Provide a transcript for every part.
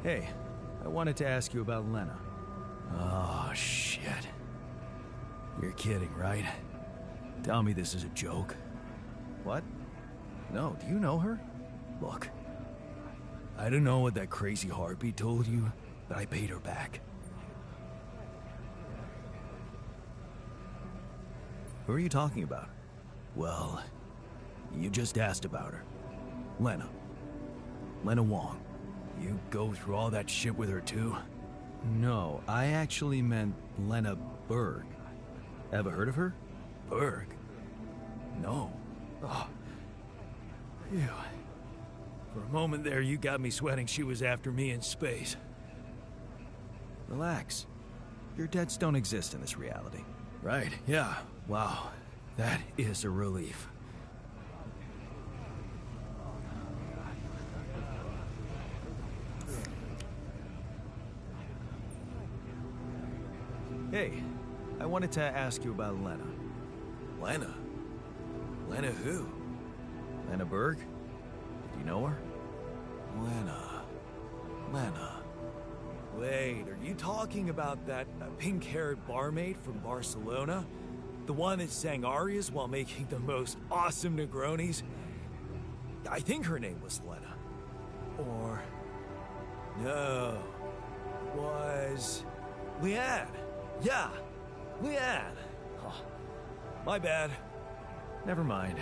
Hey, I wanted to ask you about Lena. Oh, shit. You're kidding, right? Tell me this is a joke. What? No, do you know her? Look, I don't know what that crazy harpy told you, but I paid her back. Who are you talking about? Well, you just asked about her. Lena. Lena Wong. You go through all that shit with her too? No, I actually meant Lena Berg. Ever heard of her? Berg? No. Oh. Phew. For a moment there, you got me sweating she was after me in space. Relax. Your debts don't exist in this reality. Right, yeah. Wow. That is a relief. Hey, I wanted to ask you about Lena. Lena? Lena who? Lena Berg? Do you know her? Lena. Wait, are you talking about that pink-haired barmaid from Barcelona? The one that sang arias while making the most awesome Negronis? I think her name was Lena. Or... no. Was... Leanne. Yeah, Leanne. Oh, my bad. Never mind.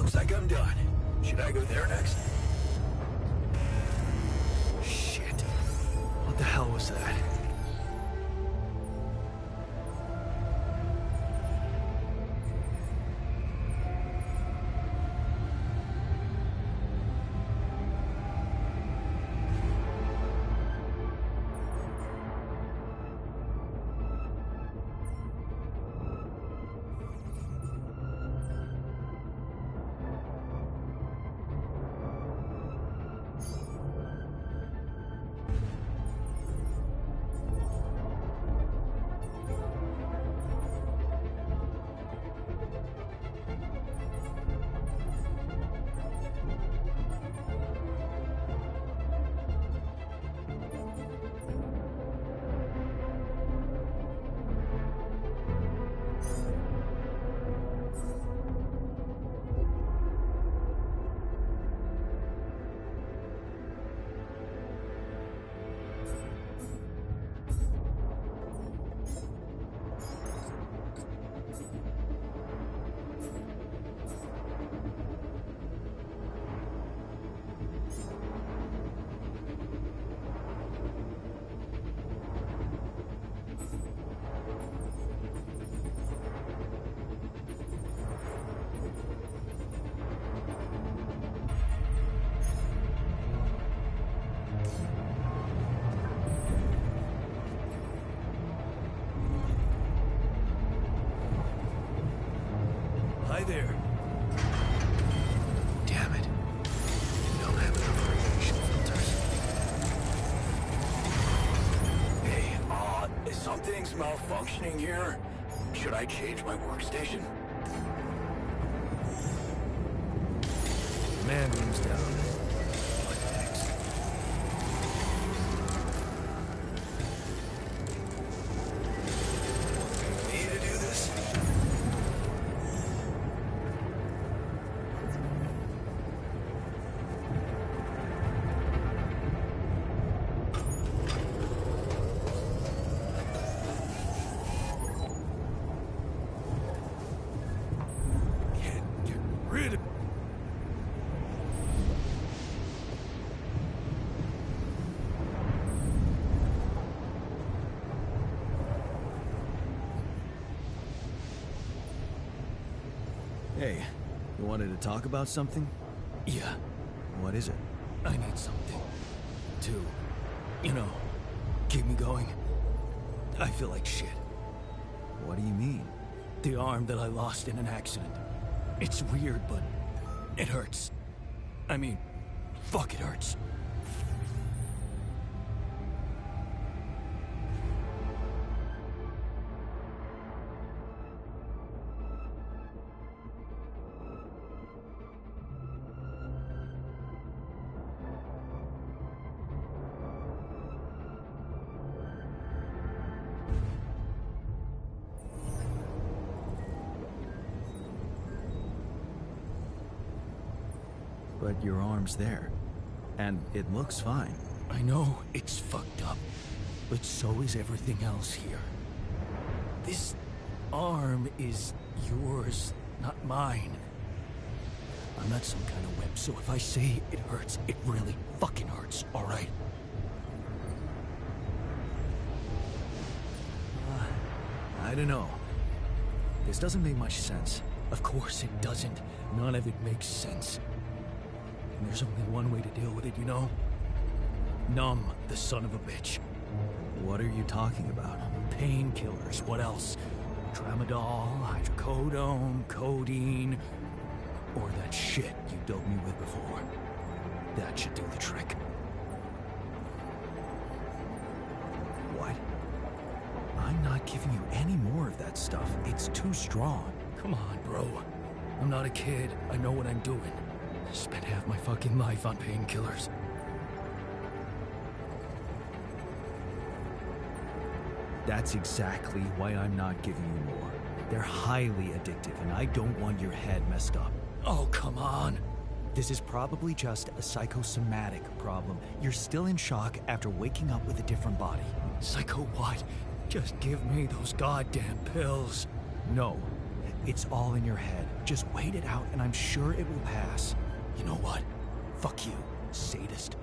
Looks like I'm done. Should I go there next? Shit. What the hell was that? Hi there. Damn it. We don't have enough radiation filters. Hey, something's malfunctioning here. Should I change my workstation? Man room's down. What next? Need to do this? Can't get rid of... Hey, you wanted to talk about something? Yeah, What is it? I need something to, you know, keep me going. I feel like shit. What do you mean? The arm that I lost in an accident. It's weird, but it hurts. I mean, fuck, it hurts. But your arm's there. And it looks fine. I know it's fucked up, but so is everything else here. This arm is yours, not mine. I'm not some kind of wimp, so if I say it hurts, it really fucking hurts, alright? I don't know. This doesn't make much sense. Of course it doesn't. None of it makes sense. And there's only one way to deal with it, you know? Numb the son of a bitch. What are you talking about? Painkillers, what else? Tramadol, hydrocodone, codeine, or that shit you doped me with before. That should do the trick. What? I'm not giving you any more of that stuff. It's too strong. Come on, bro. I'm not a kid. I know what I'm doing. Spent half my fucking life on painkillers. That's exactly why I'm not giving you more. They're highly addictive, and I don't want your head messed up. Oh, come on. This is probably just a psychosomatic problem. You're still in shock after waking up with a different body. Psycho what? Just give me those goddamn pills. No. It's all in your head. Just wait it out and I'm sure it will pass. You know what? Fuck you, sadist.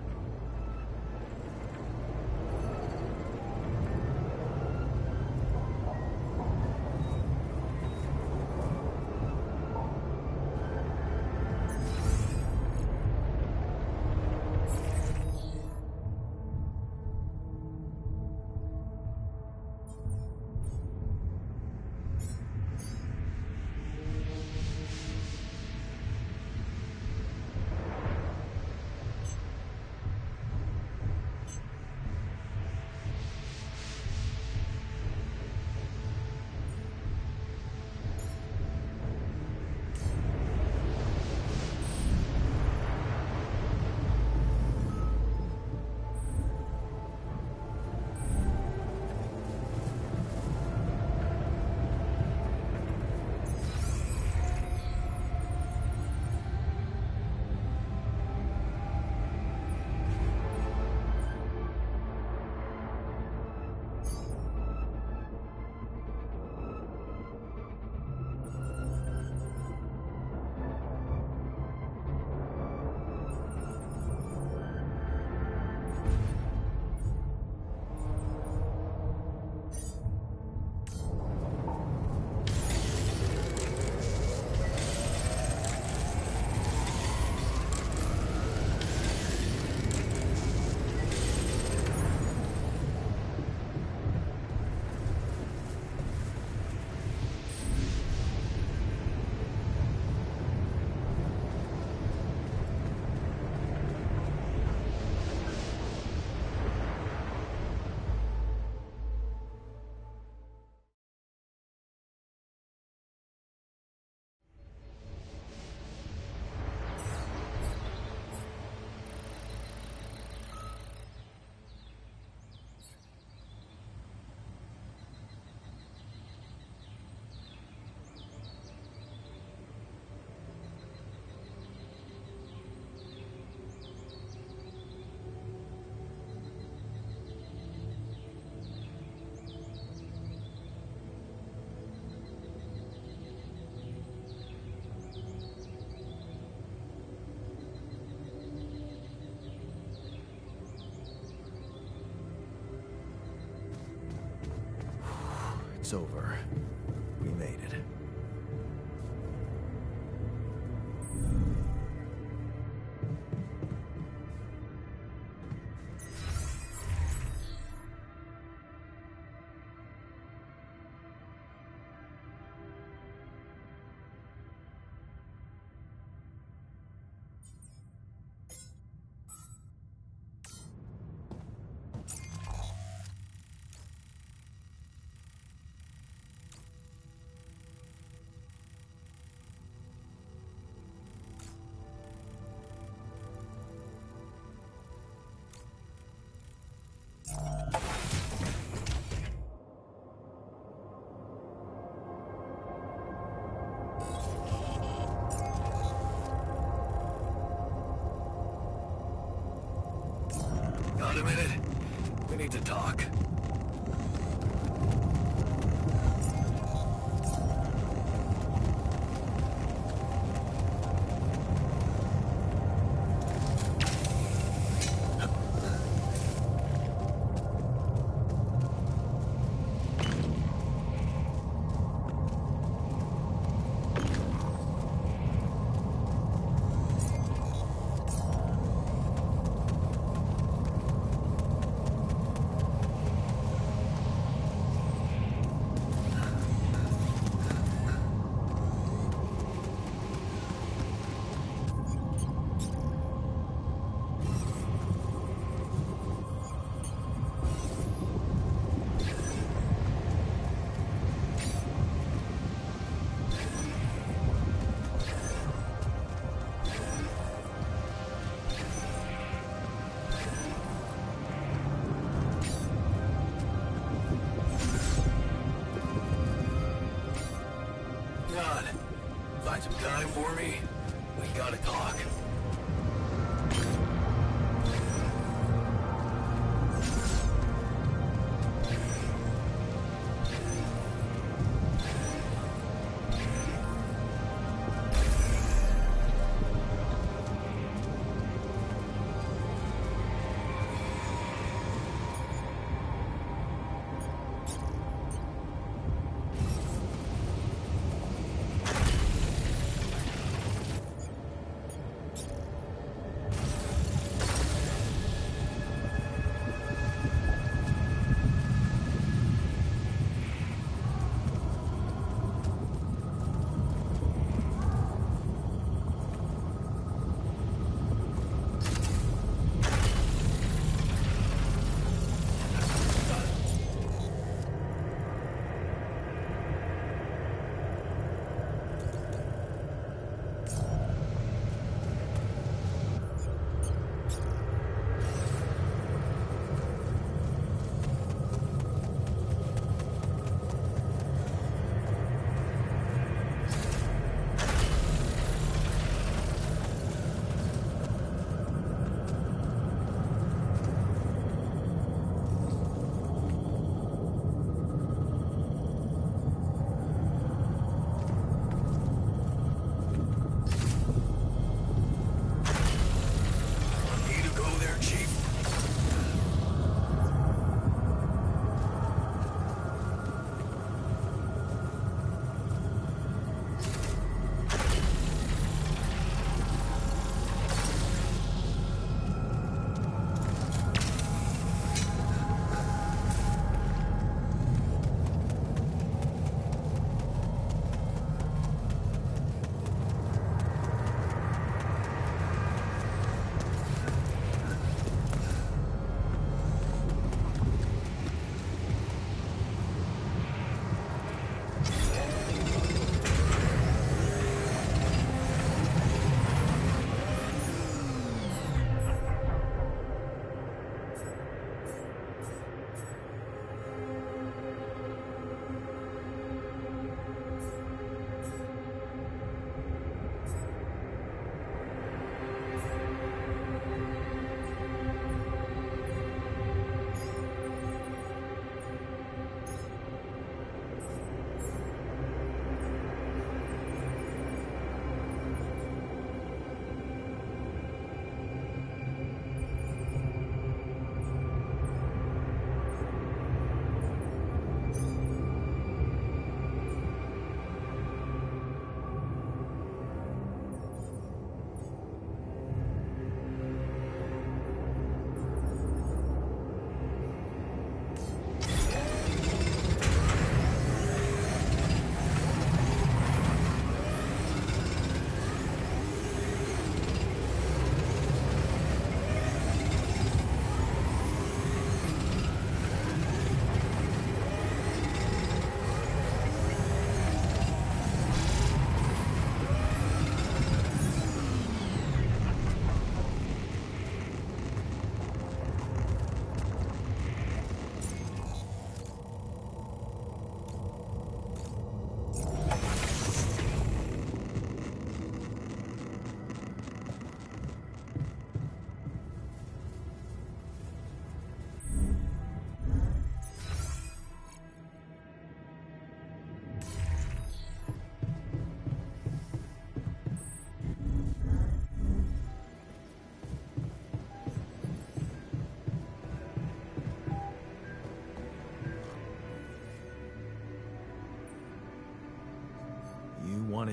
It's over. We made it. Got a minute? We need to talk. God, find some time for me. We gotta talk.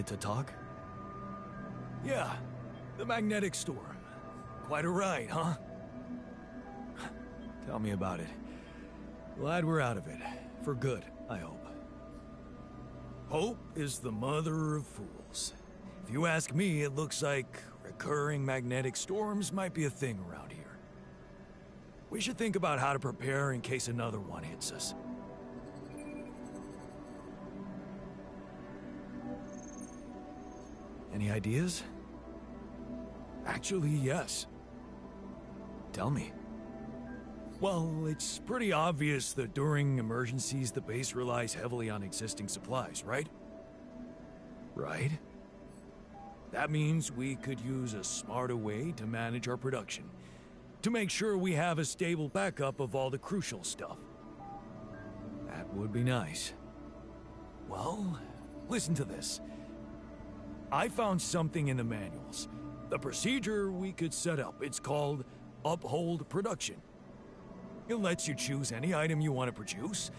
wanted to talk? Yeah, the magnetic storm. Quite a ride, huh? Tell me about it. Glad we're out of it. For good, I hope. Hope is the mother of fools. If you ask me, it looks like recurring magnetic storms might be a thing around here. We should think about how to prepare in case another one hits us. Any ideas? Actually, yes. Tell me. Well, it's pretty obvious that during emergencies, the base relies heavily on existing supplies, right? Right? That means we could use a smarter way to manage our production, to make sure we have a stable backup of all the crucial stuff. That would be nice. Well, listen to this. I found something in the manuals. The procedure we could set up. It's called Uphold Production. It lets you choose any item you want to produce.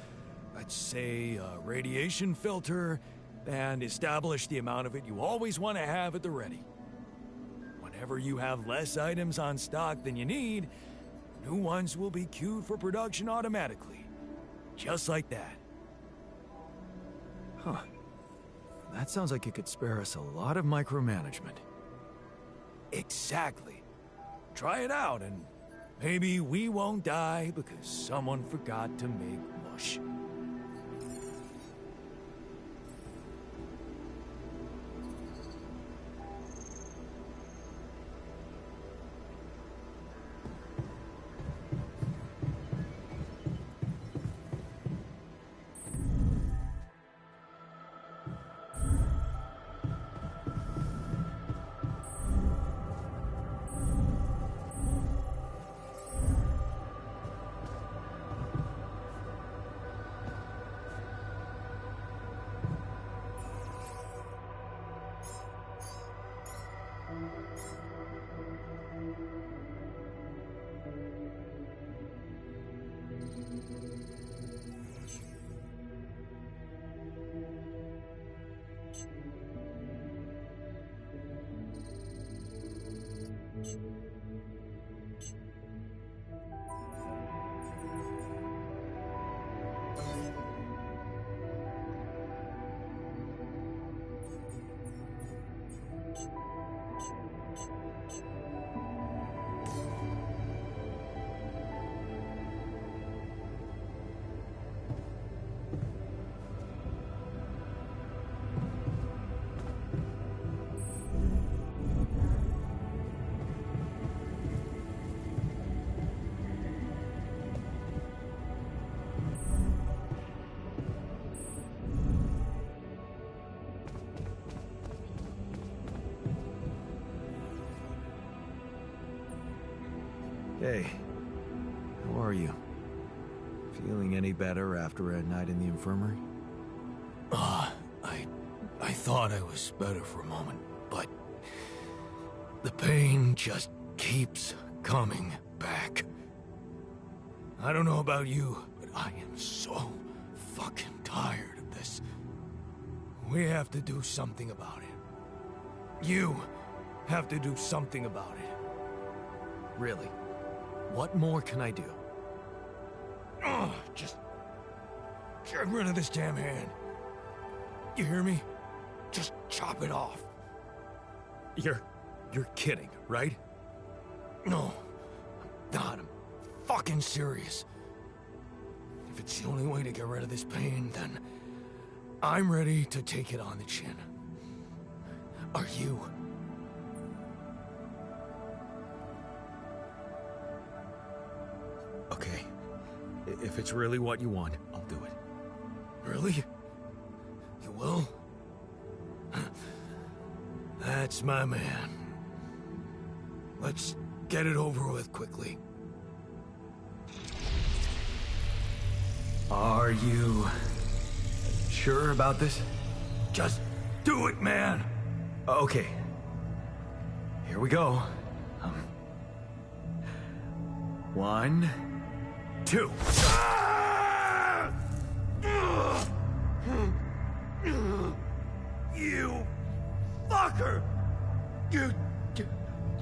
Let's say a radiation filter, and establish the amount of it you always want to have at the ready. Whenever you have less items on stock than you need, new ones will be queued for production automatically. Just like that. Huh. That sounds like it could spare us a lot of micromanagement. Exactly. Try it out and maybe we won't die because someone forgot to make mush. Hey, how are you? Feeling any better after a night in the infirmary? I thought I was better for a moment, but the pain just keeps coming back. I don't know about you, but I am so fucking tired of this. We have to do something about it. You have to do something about it. Really? What more can I do? Just get rid of this damn hand. You hear me? Just chop it off. You're kidding, right? No, I'm not. I'm fucking serious. If it's the only way to get rid of this pain, then I'm ready to take it on the chin. Are you? Okay. If it's really what you want, I'll do it. Really? You will? That's my man. Let's get it over with quickly. Are you sure about this? Just do it, man! Okay. Here we go. 1, 2. You motherfucker! You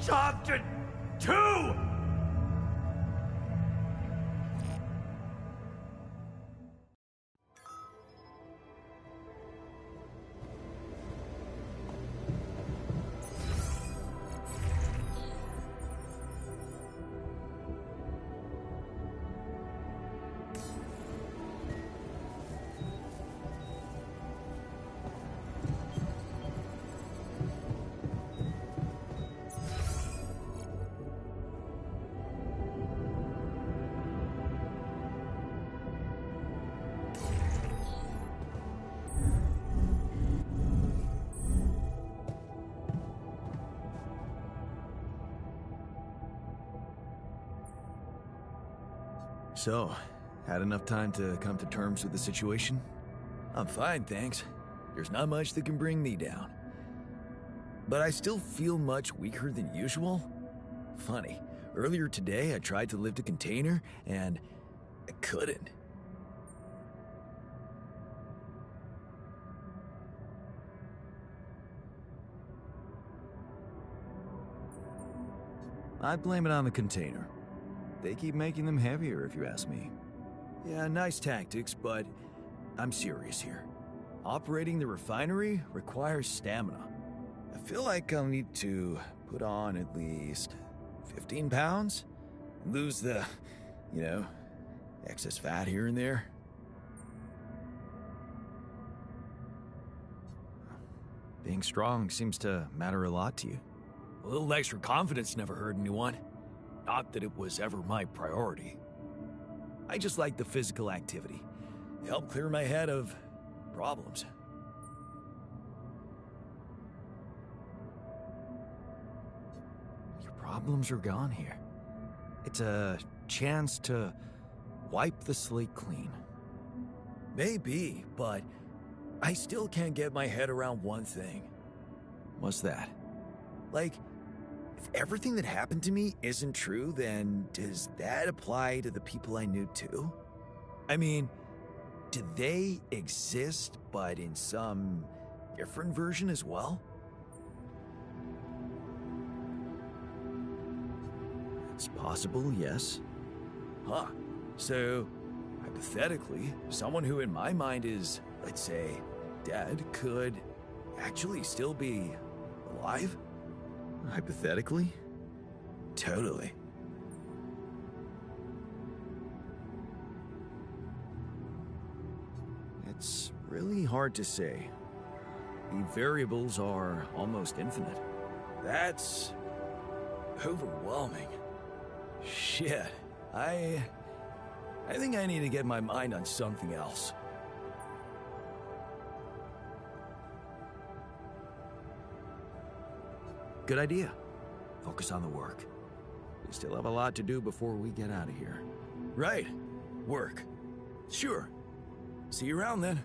chopped it too! So, had enough time to come to terms with the situation? I'm fine, thanks. There's not much that can bring me down. But I still feel much weaker than usual. Funny, earlier today I tried to lift a container, and I couldn't. I'd blame it on the container. They keep making them heavier, if you ask me. Yeah, nice tactics, but I'm serious here. Operating the refinery requires stamina. I feel like I'll need to put on at least 15 pounds, lose the, excess fat here and there. Being strong seems to matter a lot to you. A little extra confidence never hurt anyone. Not that it was ever my priority. I just like the physical activity. It helped clear my head of problems. Your problems are gone here. It's a chance to wipe the slate clean. Maybe, but I still can't get my head around one thing. What's that? Like, if everything that happened to me isn't true, then does that apply to the people I knew too? I mean, do they exist, but in some different version as well? It's possible, yes. Huh. So, hypothetically, someone who in my mind is, let's say, dead could actually still be alive? Hypothetically? Totally. It's really hard to say. The variables are almost infinite. That's overwhelming. Shit. I think I need to get my mind on something else. Good idea. Focus on the work. We still have a lot to do before we get out of here. Right. Work. Sure. See you around then.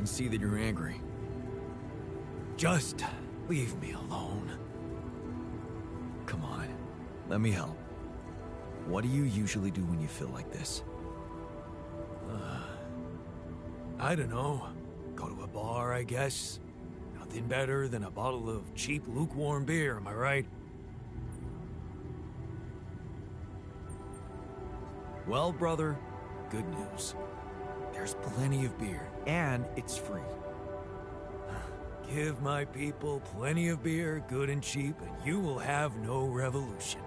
can see that you're angry. Just leave me alone. Come on, let me help. What do you usually do when you feel like this? I don't know. Go to a bar, I guess. Nothing better than a bottle of cheap, lukewarm beer, am I right? Well, brother, good news. There's plenty of beer, and it's free. Give my people plenty of beer, good and cheap, and you will have no revolution.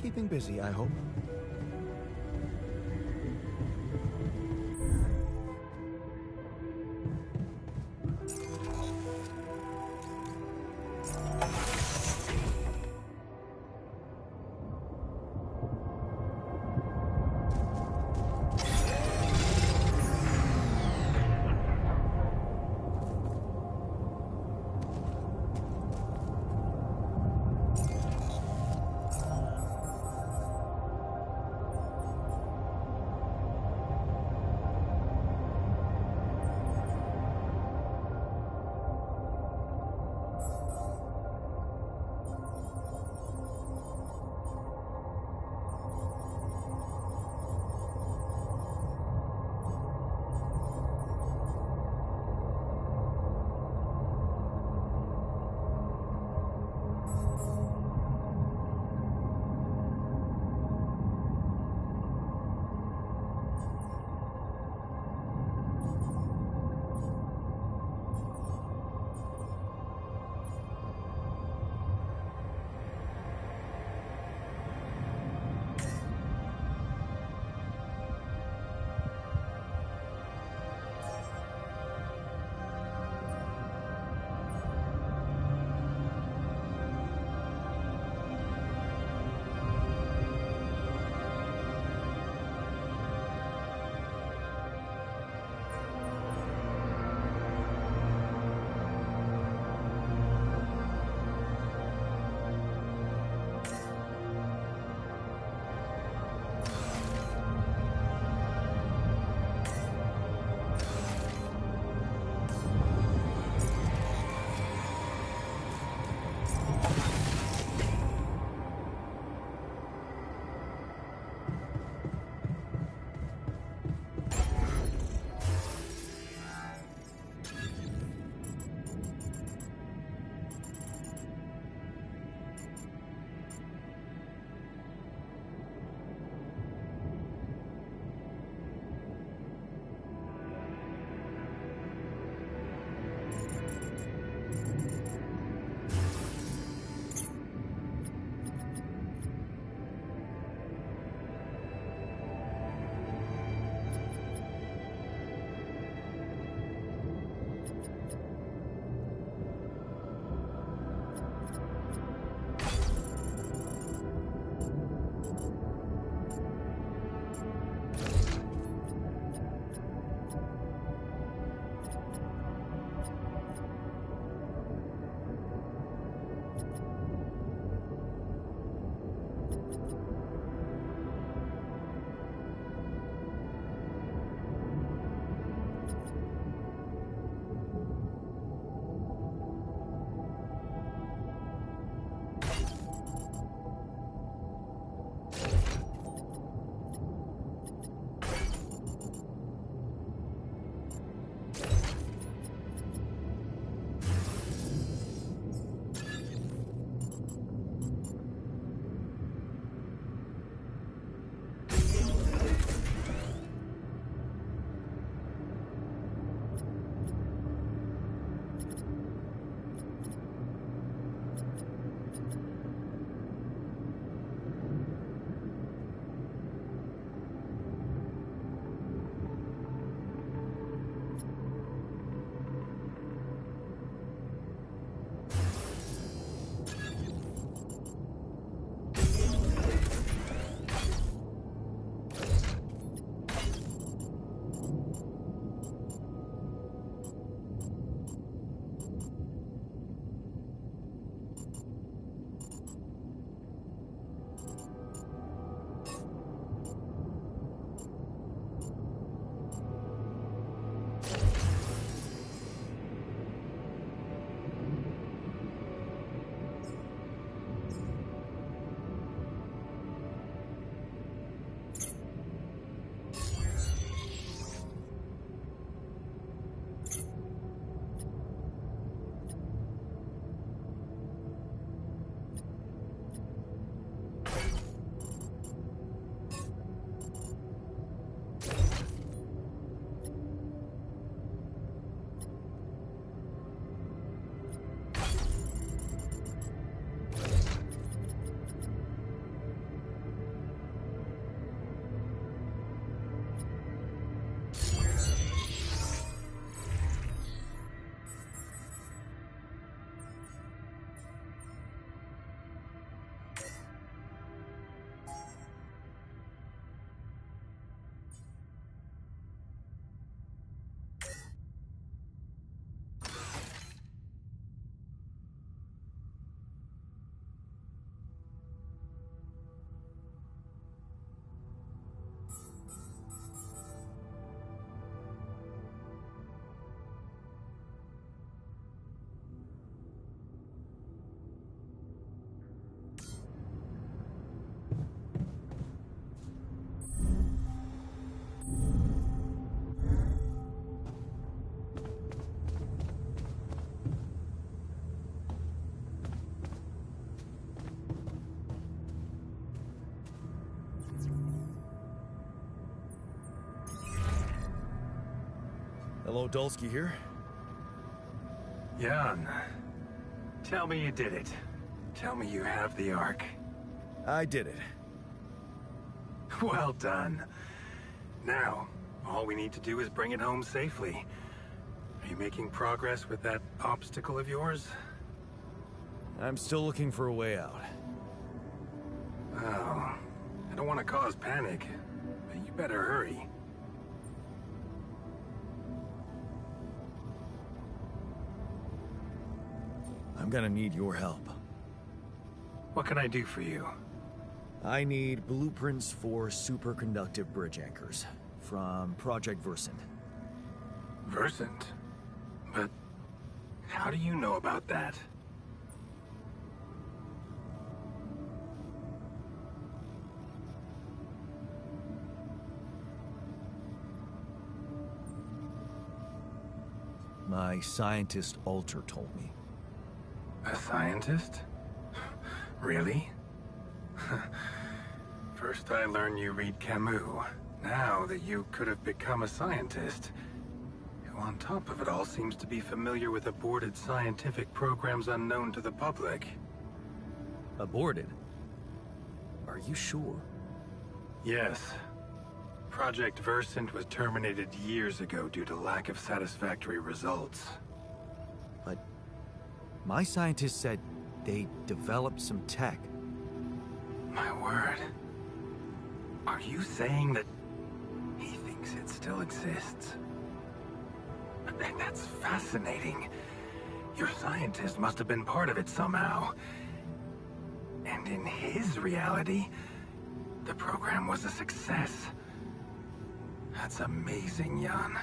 Keeping busy, I hope. Dulski here. Jan, tell me you did it. Tell me you have the Ark. I did it. Well done. Now, all we need to do is bring it home safely. Are you making progress with that obstacle of yours? I'm still looking for a way out. Oh, I don't want to cause panic, but you better hurry. I'm gonna need your help. What can I do for you? I need blueprints for superconductive bridge anchors from Project Versant. Versant? But how do you know about that? My scientist Alter told me. A scientist? Really? First I learned you read Camus. Now that you could have become a scientist, who on top of it all seems to be familiar with aborted scientific programs unknown to the public. Aborted? Are you sure? Yes. Project Versant was terminated years ago due to lack of satisfactory results. But my scientist said they developed some tech. My word. Are you saying that he thinks it still exists? That's fascinating. Your scientist must have been part of it somehow. And in his reality, the program was a success. That's amazing, Jan.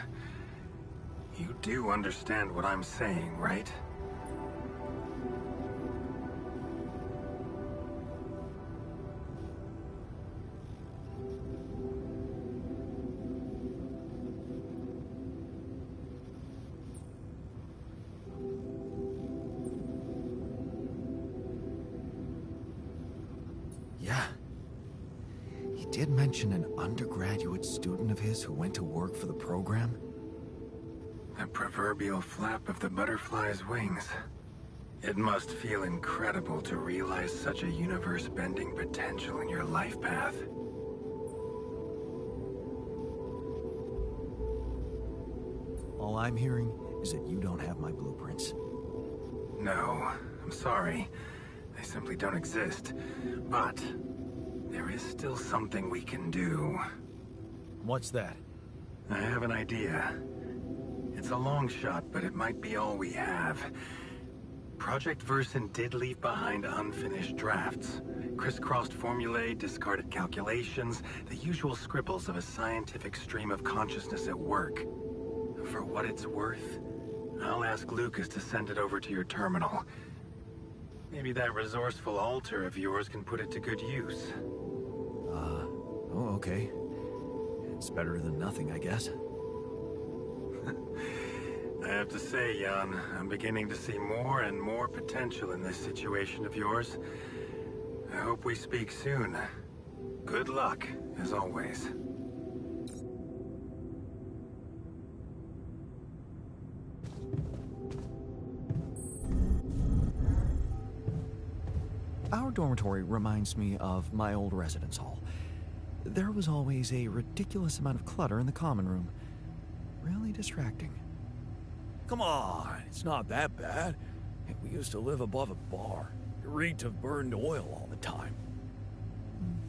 You do understand what I'm saying, right? Yeah. He did mention an undergraduate student of his who went to work for the program. The proverbial flap of the butterfly's wings. It must feel incredible to realize such a universe-bending potential in your life path. All I'm hearing is that you don't have my blueprints. No, I'm sorry. They simply don't exist. But there is still something we can do. What's that? I have an idea. It's a long shot, but it might be all we have. Project Versant did leave behind unfinished drafts. Crisscrossed formulae, discarded calculations, the usual scribbles of a scientific stream of consciousness at work. For what it's worth, I'll ask Lucas to send it over to your terminal. Maybe that resourceful altar of yours can put it to good use. Oh, okay. It's better than nothing, I guess. I have to say, Jan, I'm beginning to see more and more potential in this situation of yours. I hope we speak soon. Good luck, as always. Our dormitory reminds me of my old residence hall. There was always a ridiculous amount of clutter in the common room. Really distracting. Come on, it's not that bad. We used to live above a bar. It reeked of burned oil all the time.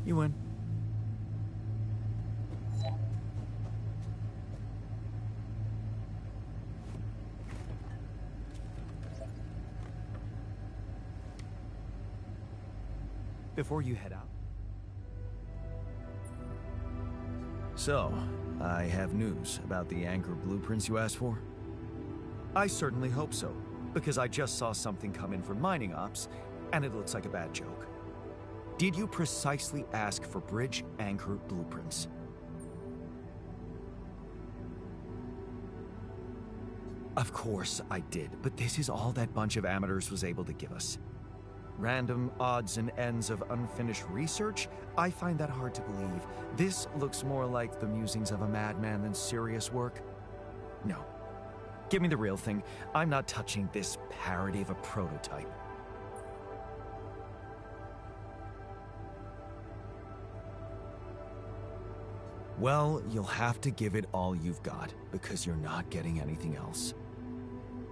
You win. Before you head out. So, I have news about the anchor blueprints you asked for? I certainly hope so, because I just saw something come in from mining ops, and it looks like a bad joke. Did you precisely ask for bridge anchor blueprints? Of course I did, but this is all that bunch of amateurs was able to give us. Random odds and ends of unfinished research? I find that hard to believe. This looks more like the musings of a madman than serious work. No, Give me the real thing. I'm not touching this parody of a prototype. Well, you'll have to give it all you've got, because you're not getting anything else.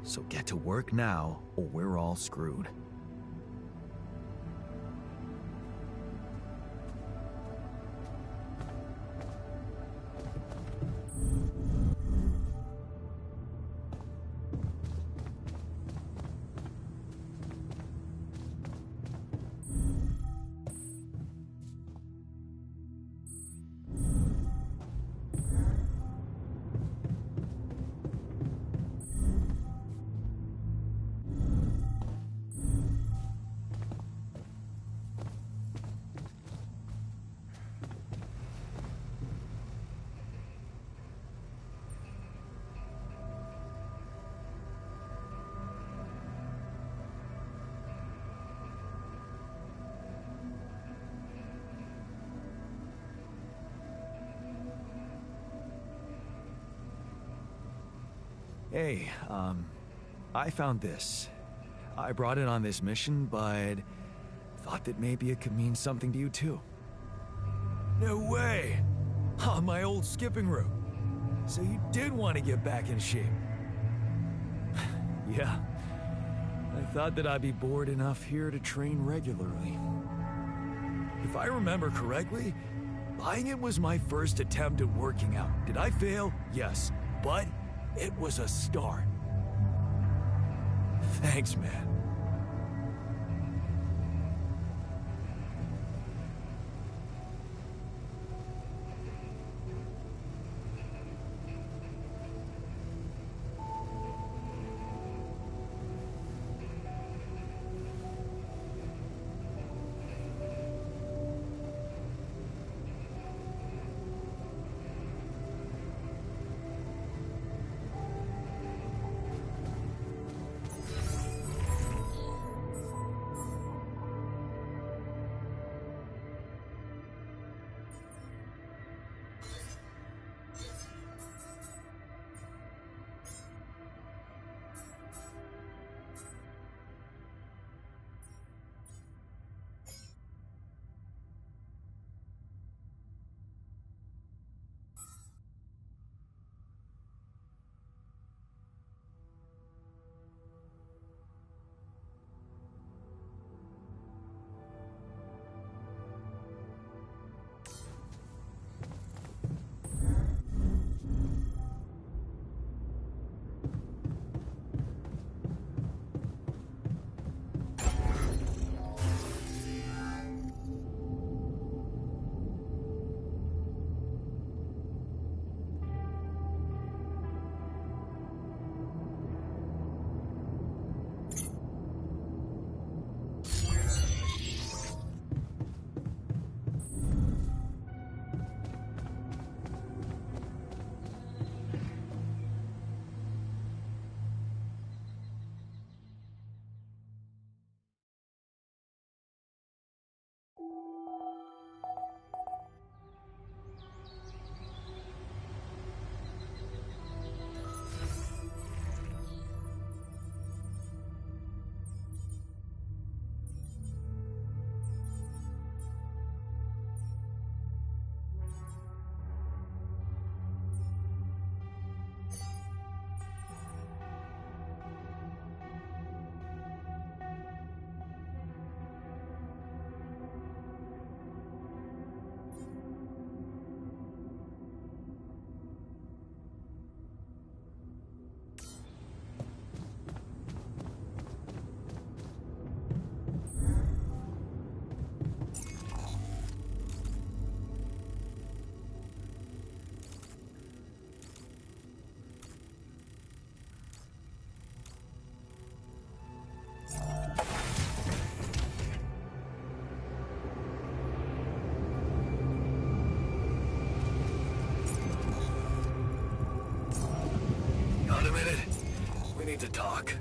So get to work now, or we're all screwed. Hey, I found this. I brought it on this mission, but thought that maybe it could mean something to you too. No way! On my old skipping rope. So you did want to get back in shape. Yeah. I thought that I'd be bored enough here to train regularly. If I remember correctly, buying it was my first attempt at working out. Did I fail? Yes. But it was a start. Thanks, man. Got a minute? We need to talk.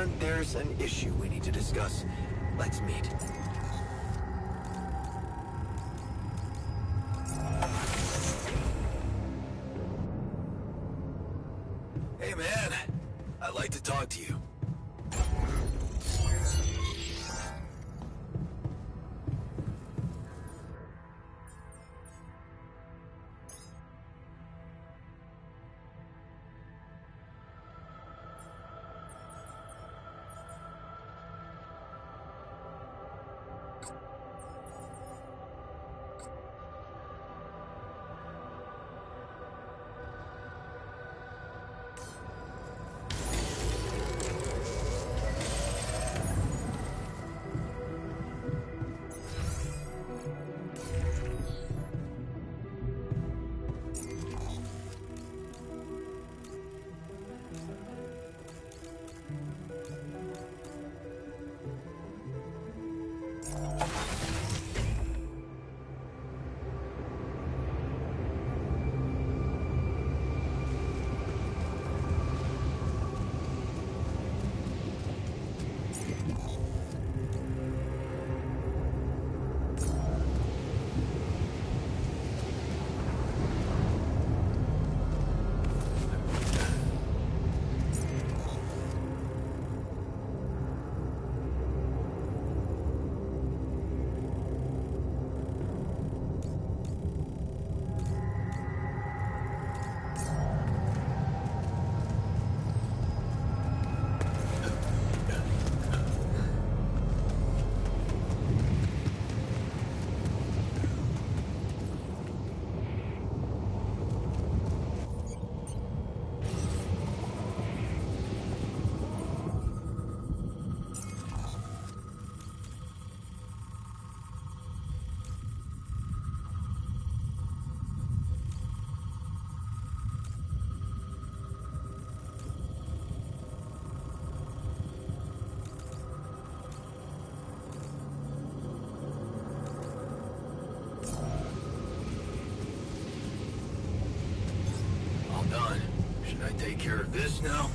There's an issue we need to discuss. Let's meet. Hey man, I'd like to talk to you. Done. Should I take care of this now?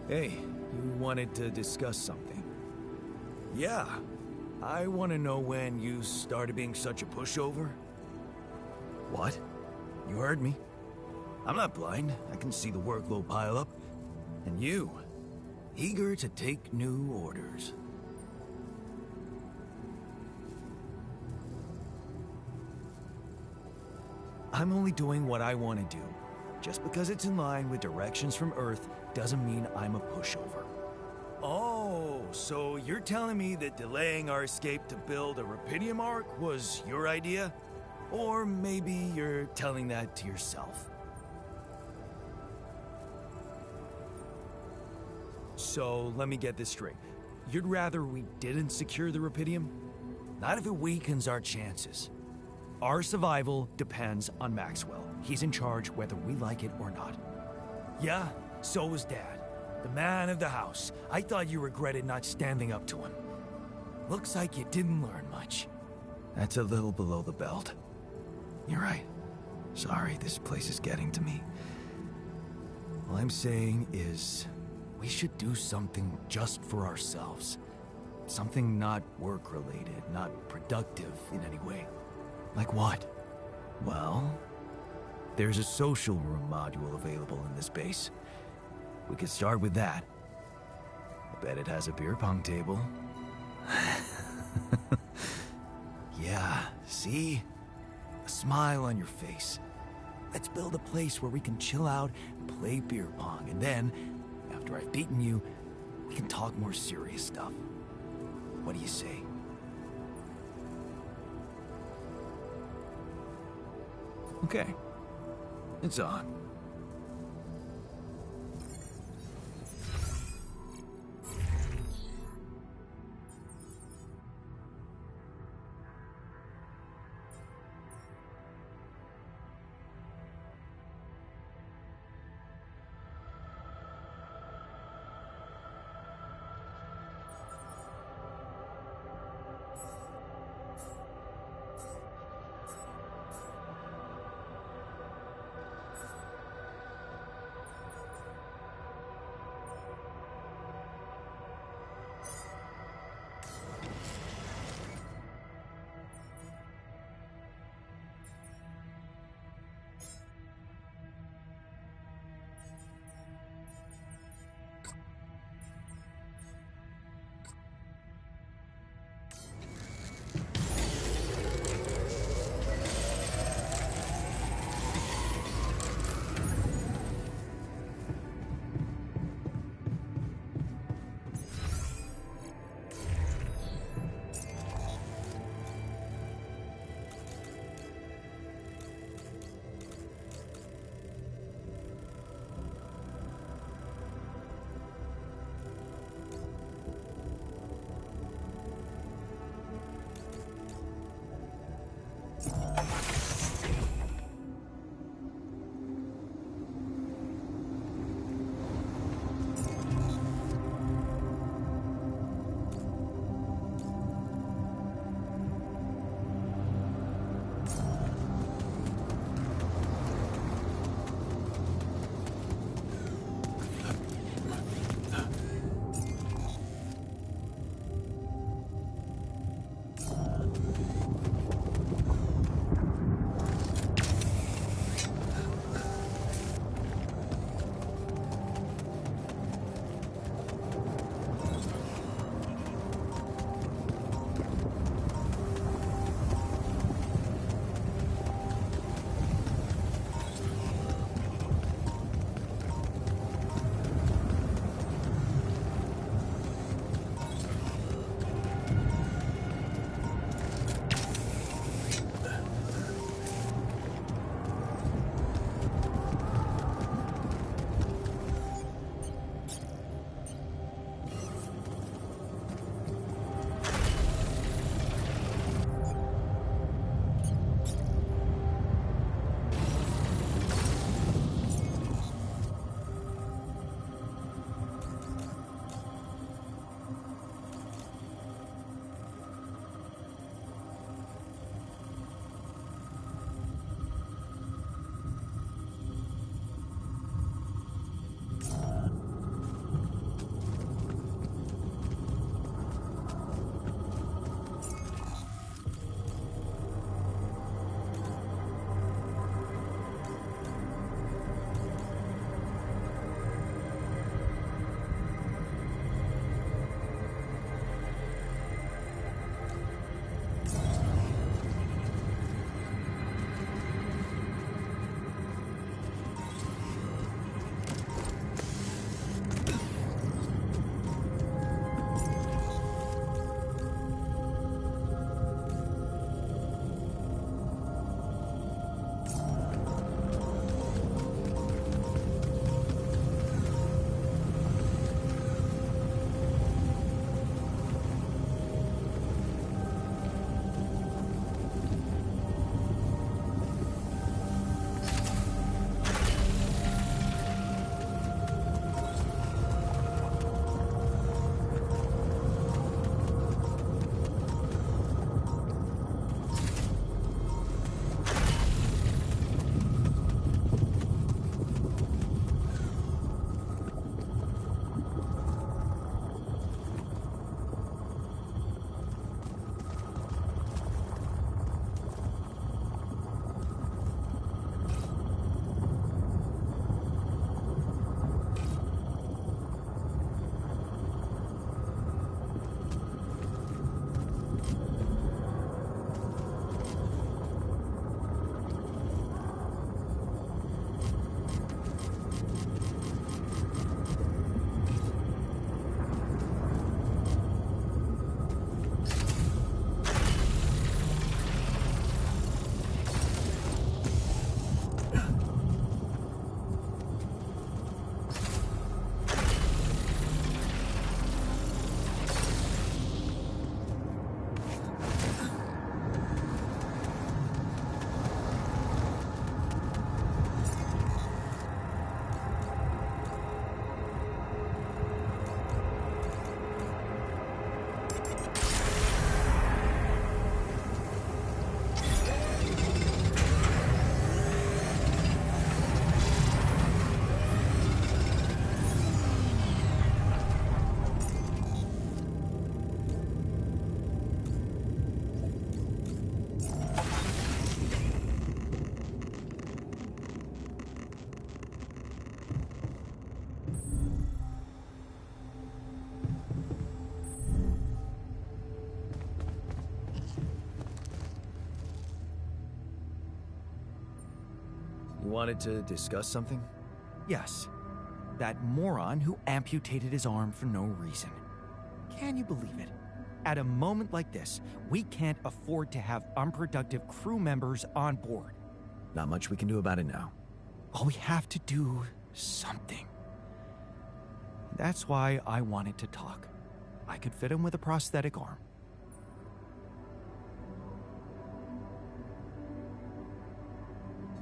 Hey, you wanted to discuss something. Yeah, I want to know when you started being such a pushover. What? You heard me. I'm not blind. I can see the workload pile up. And you, eager to take new orders. I'm only doing what I want to do. Just because it's in line with directions from Earth doesn't mean I'm a pushover. Oh, so you're telling me that delaying our escape to build a Rapidium Arc was your idea? Or maybe you're telling that to yourself. So, let me get this straight. You'd rather we didn't secure the Rapidium? Not if it weakens our chances. Our survival depends on Maxwell. He's in charge whether we like it or not. Yeah, so was Dad. The man of the house. I thought you regretted not standing up to him. Looks like you didn't learn much. That's a little below the belt. You're right. Sorry, this place is getting to me. All I'm saying is, we should do something just for ourselves. Something not work-related, not productive in any way. Like what? Well, there's a social room module available in this base. We could start with that. I bet it has a beer pong table. Yeah, see? A smile on your face. Let's build a place where we can chill out and play beer pong, and then, after I've beaten you, we can talk more serious stuff. What do you say? Okay. It's on. You wanted to discuss something? Yes. That moron who amputated his arm for no reason. Can you believe it? At a moment like this, we can't afford to have unproductive crew members on board. Not much we can do about it now. Well, we have to do something. That's why I wanted to talk. I could fit him with a prosthetic arm.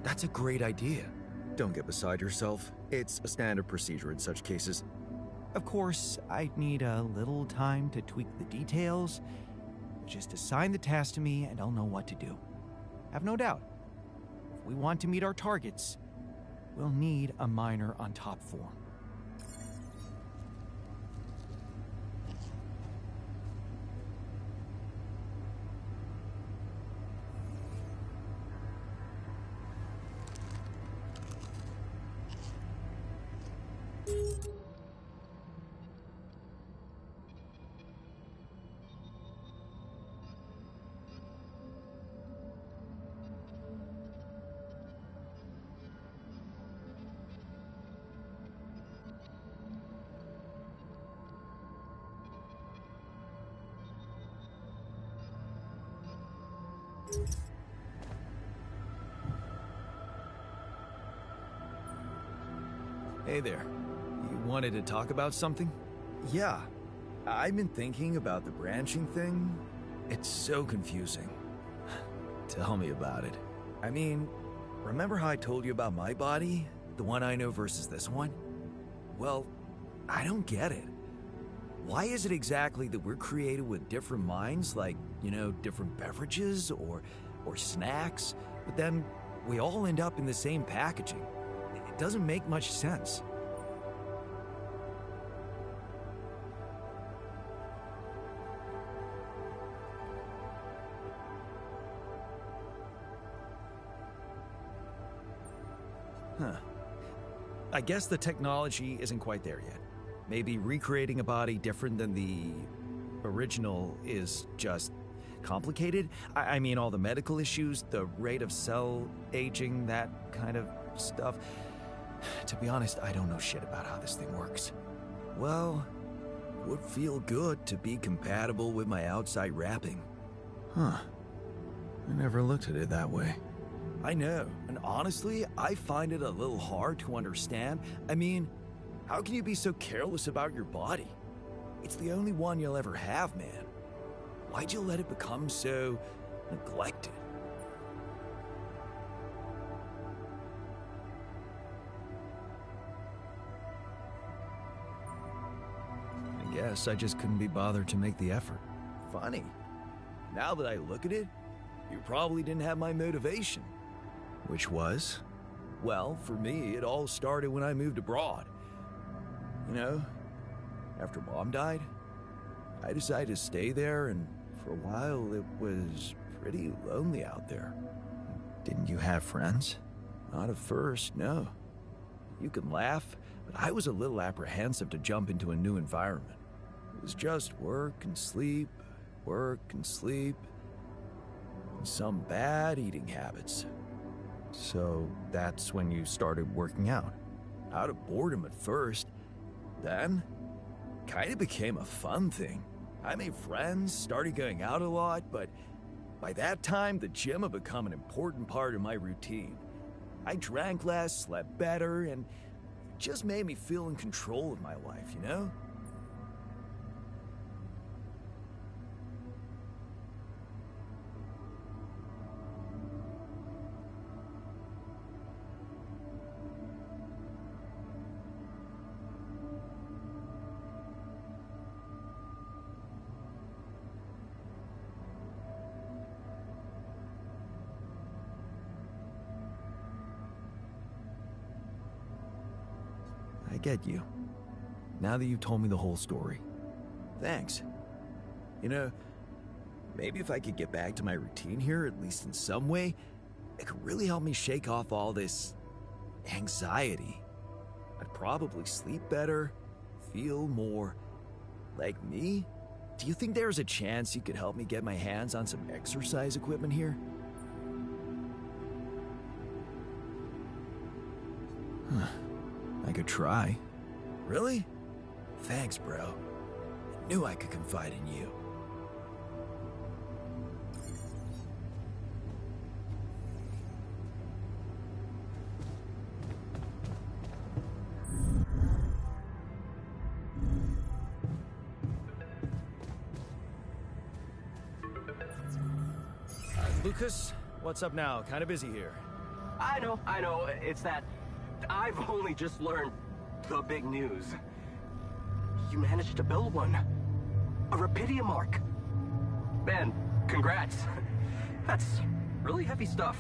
That's a great idea. Don't get beside yourself. It's a standard procedure in such cases. Of course, I'd need a little time to tweak the details. Just assign the task to me and I'll know what to do. Have no doubt. If we want to meet our targets, we'll need a miner on top form. Hey there. You wanted to talk about something? Yeah. I've been thinking about the branching thing. It's so confusing. Tell me about it. I mean, remember how I told you about my body? The one I know versus this one? Well, I don't get it. Why is it exactly that we're created with different minds, like, you know, different beverages or snacks, but then we all end up in the same packaging? It doesn't make much sense. Huh. I guess the technology isn't quite there yet. Maybe recreating a body different than the original is just complicated. I mean, all the medical issues, the rate of cell aging, that kind of stuff. To be honest, I don't know shit about how this thing works. Well, it would feel good to be compatible with my outside wrapping. Huh. I never looked at it that way. I know, and honestly, I find it a little hard to understand. I mean, how can you be so careless about your body? It's the only one you'll ever have, man. Why'd you let it become so neglected? I guess I just couldn't be bothered to make the effort. Funny. Now that I look at it, you probably didn't have my motivation. Which was? Well, for me, it all started when I moved abroad. You know, after Mom died, I decided to stay there, and for a while it was pretty lonely out there. Didn't you have friends? Not at first, no. You can laugh, but I was a little apprehensive to jump into a new environment. It was just work and sleep, and some bad eating habits. So that's when you started working out? Out of boredom at first. Then, kind of became a fun thing. I made friends, started going out a lot, but by that time, the gym had become an important part of my routine. I drank less, slept better, and it just made me feel in control of my life, you know? I get you. Now that you've told me the whole story. Thanks. You know, maybe if I could get back to my routine here, at least in some way, it could really help me shake off all this anxiety. I'd probably sleep better, feel more like me. Do you think there's a chance you could help me get my hands on some exercise equipment here? I could try. Really? Thanks, bro. I knew I could confide in you. Lucas, what's up now? Kinda busy here. I know. It's that I've only just learned the big news. You managed to build one. A Rapidium arc. Man, congrats. That's really heavy stuff.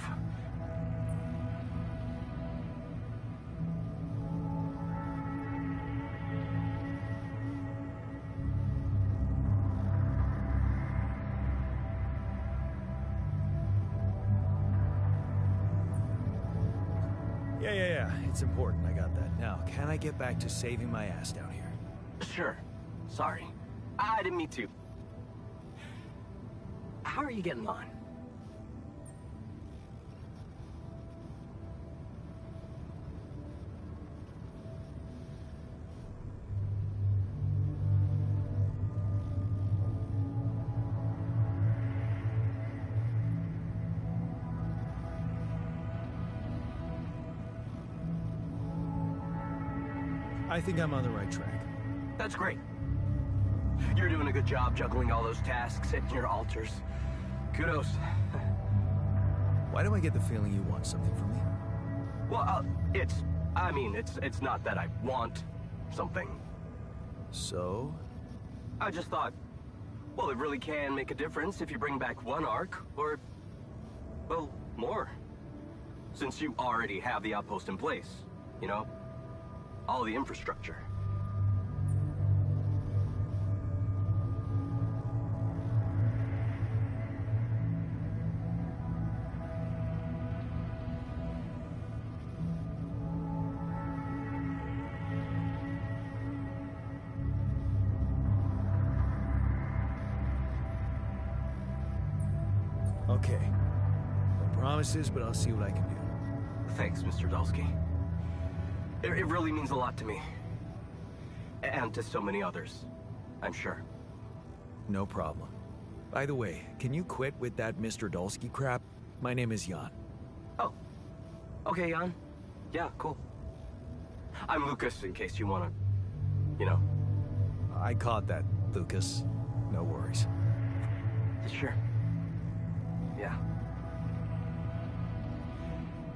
Yeah. It's important. I got that. Now, can I get back to saving my ass down here? Sure. Sorry. I didn't mean to. How are you getting on? I think I'm on the right track. That's great. You're doing a good job juggling all those tasks and your altars. Kudos. Why do I get the feeling you want something from me? Well, it's not that I want something. So? I just thought, well, it really can make a difference if you bring back one arc, or, well, more. Since you already have the outpost in place, you know? All the infrastructure. Okay. No promises, but I'll see what I can do. Thanks, Mr. Dulski. It really means a lot to me. And to so many others, I'm sure. No problem. By the way, can you quit with that Mr. Dulski crap? My name is Jan. Oh. Okay, Jan. Yeah, cool. I'm Lucas, in case you wanna, you know. I caught that, Lucas. No worries. Sure. Yeah.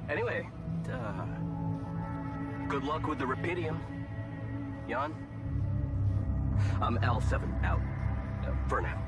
Anyway, good luck with the Rapidium, Jan. I'm L7 out, for now.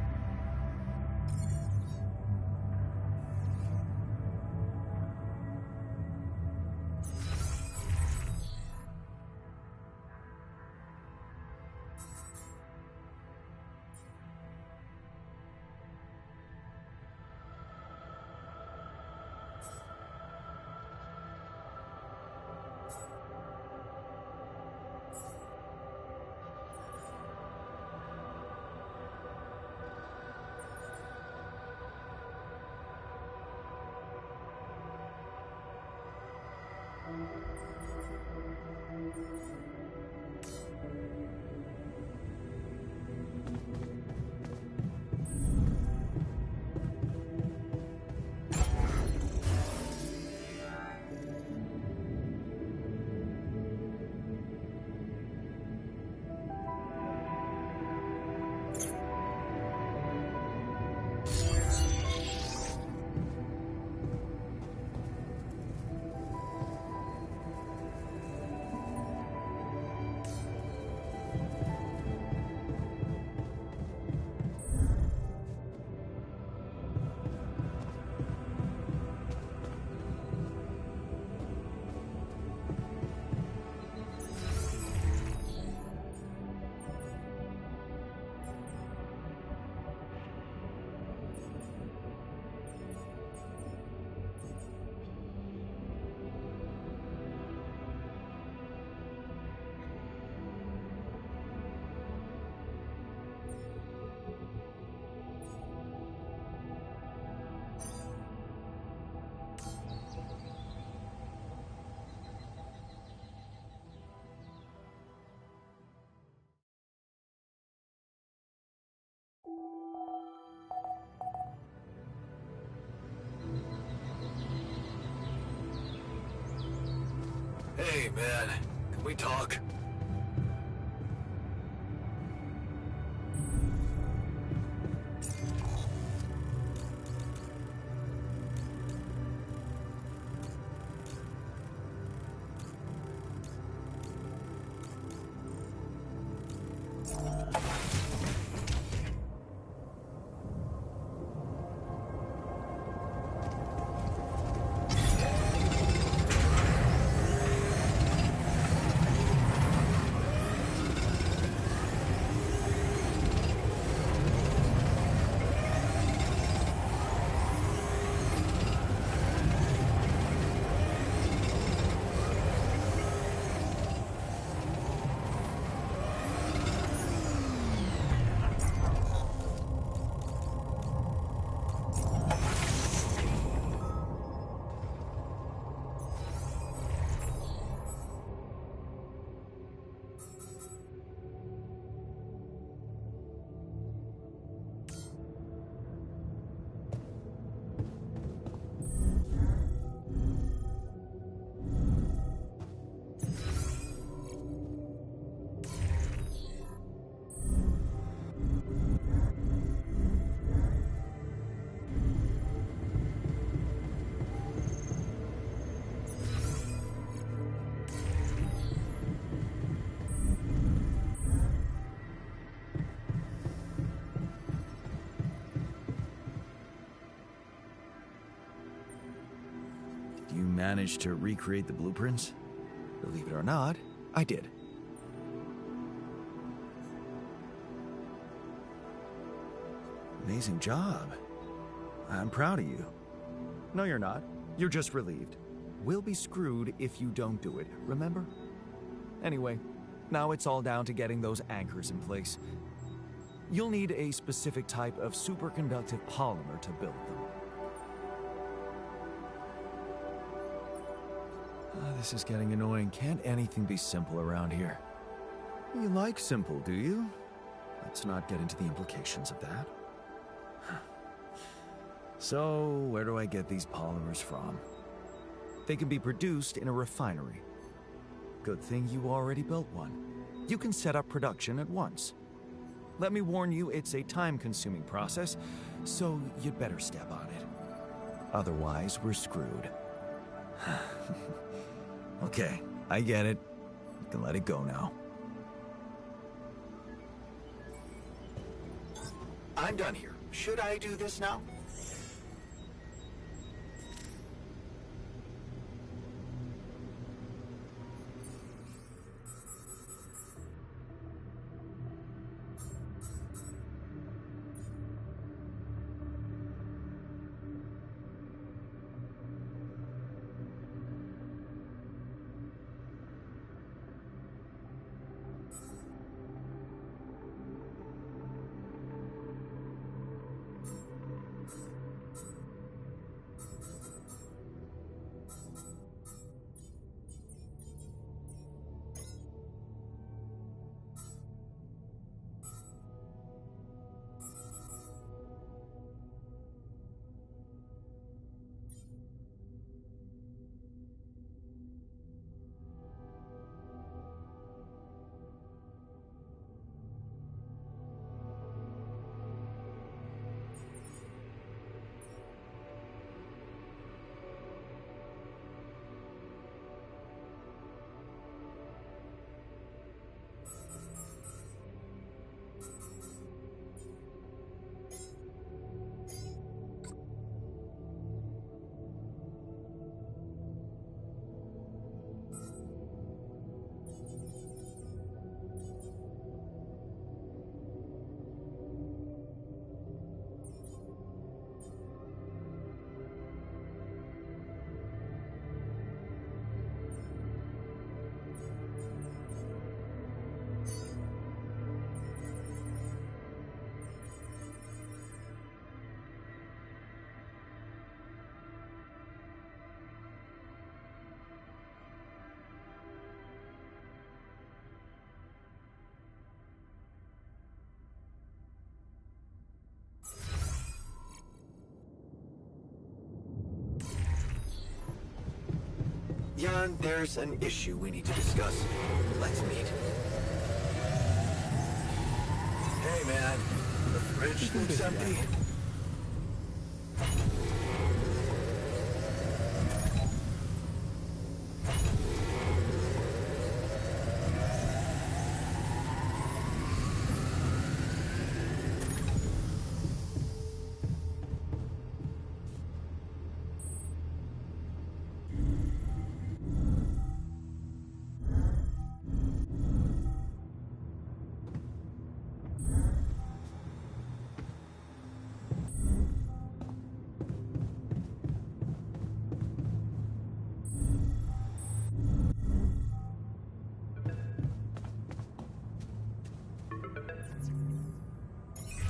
Hey, man. Can we talk? You managed to recreate the blueprints? Believe it or not, I did. Amazing job. I'm proud of you. No, you're not. You're just relieved. We'll be screwed if you don't do it, remember? Anyway, now it's all down to getting those anchors in place. You'll need a specific type of superconductive polymer to build them. This is getting annoying. Can't anything be simple around here? You like simple, do you? Let's not get into the implications of that. So, where do I get these polymers from? They can be produced in a refinery. Good thing you already built one. You can set up production at once. Let me warn you, it's a time-consuming process, so you'd better step on it. Otherwise, we're screwed. Okay, I get it. You can let it go now. I'm done here. Should I do this now? Jan, there's an issue we need to discuss. Let's meet. Hey, man. The fridge looks empty.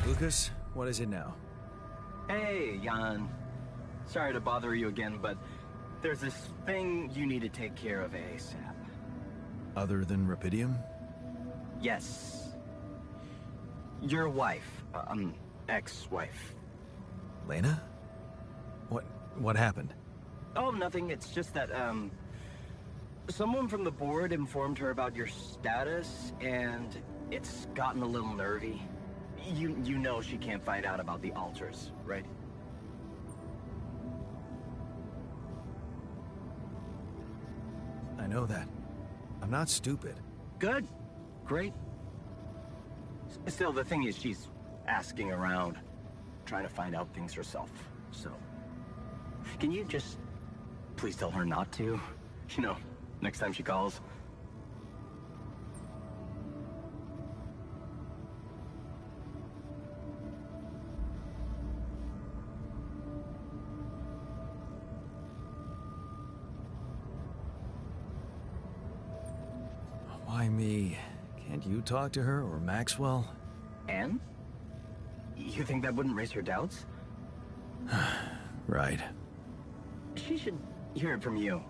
Lucas, what is it now? Hey, Jan. Sorry to bother you again, but there's this thing you need to take care of ASAP. Other than Rapidium? Yes. Your wife, ex-wife. Lena? What happened? Oh, nothing. It's just that, someone from the board informed her about your status, and it's gotten a little nervy. You know she can't find out about the altars, right? I know that. I'm not stupid. Good. Great. Still, the thing is, she's asking around, trying to find out things herself, so... Can you just please tell her not to? You know, next time she calls. Why me? Can't you talk to her or Maxwell? Anne? You think that wouldn't raise her doubts? Right. She should hear it from you.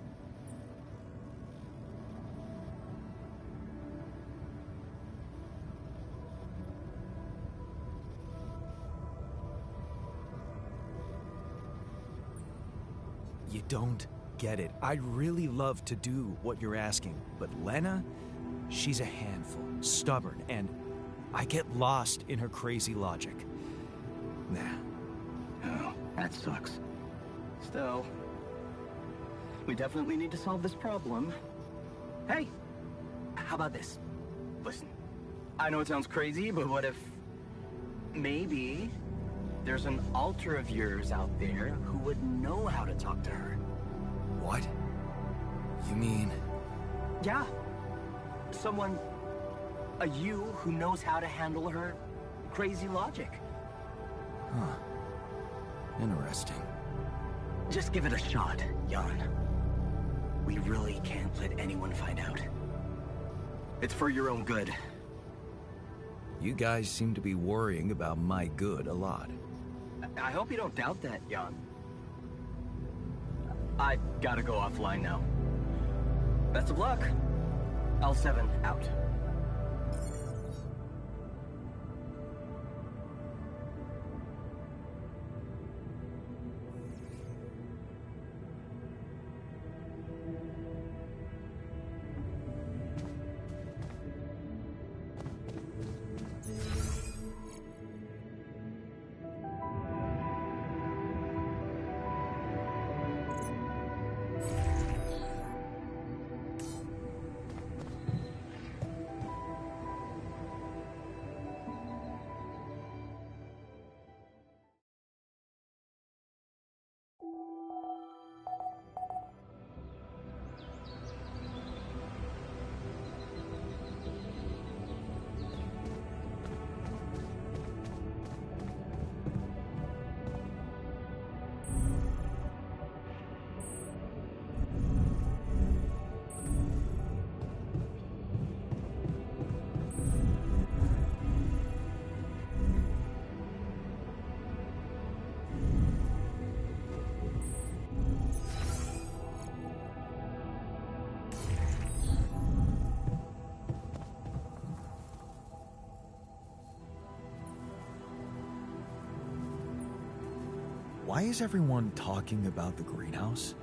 You don't get it. I'd really love to do what you're asking, but Lena, she's a handful, stubborn, and I get lost in her crazy logic. Nah. Oh, that sucks. Still, we definitely need to solve this problem. Hey, how about this? Listen, I know it sounds crazy, but what if maybe there's an alter of yours out there who would know how to talk to her? What? You mean... Yeah. Someone, a you who knows how to handle her crazy logic. Huh. Interesting. Just give it a shot, Jan. We really can't let anyone find out. It's for your own good. You guys seem to be worrying about my good a lot. I hope you don't doubt that, Jan. I gotta go offline now. Best of luck. L7 out. Why is everyone talking about the greenhouse?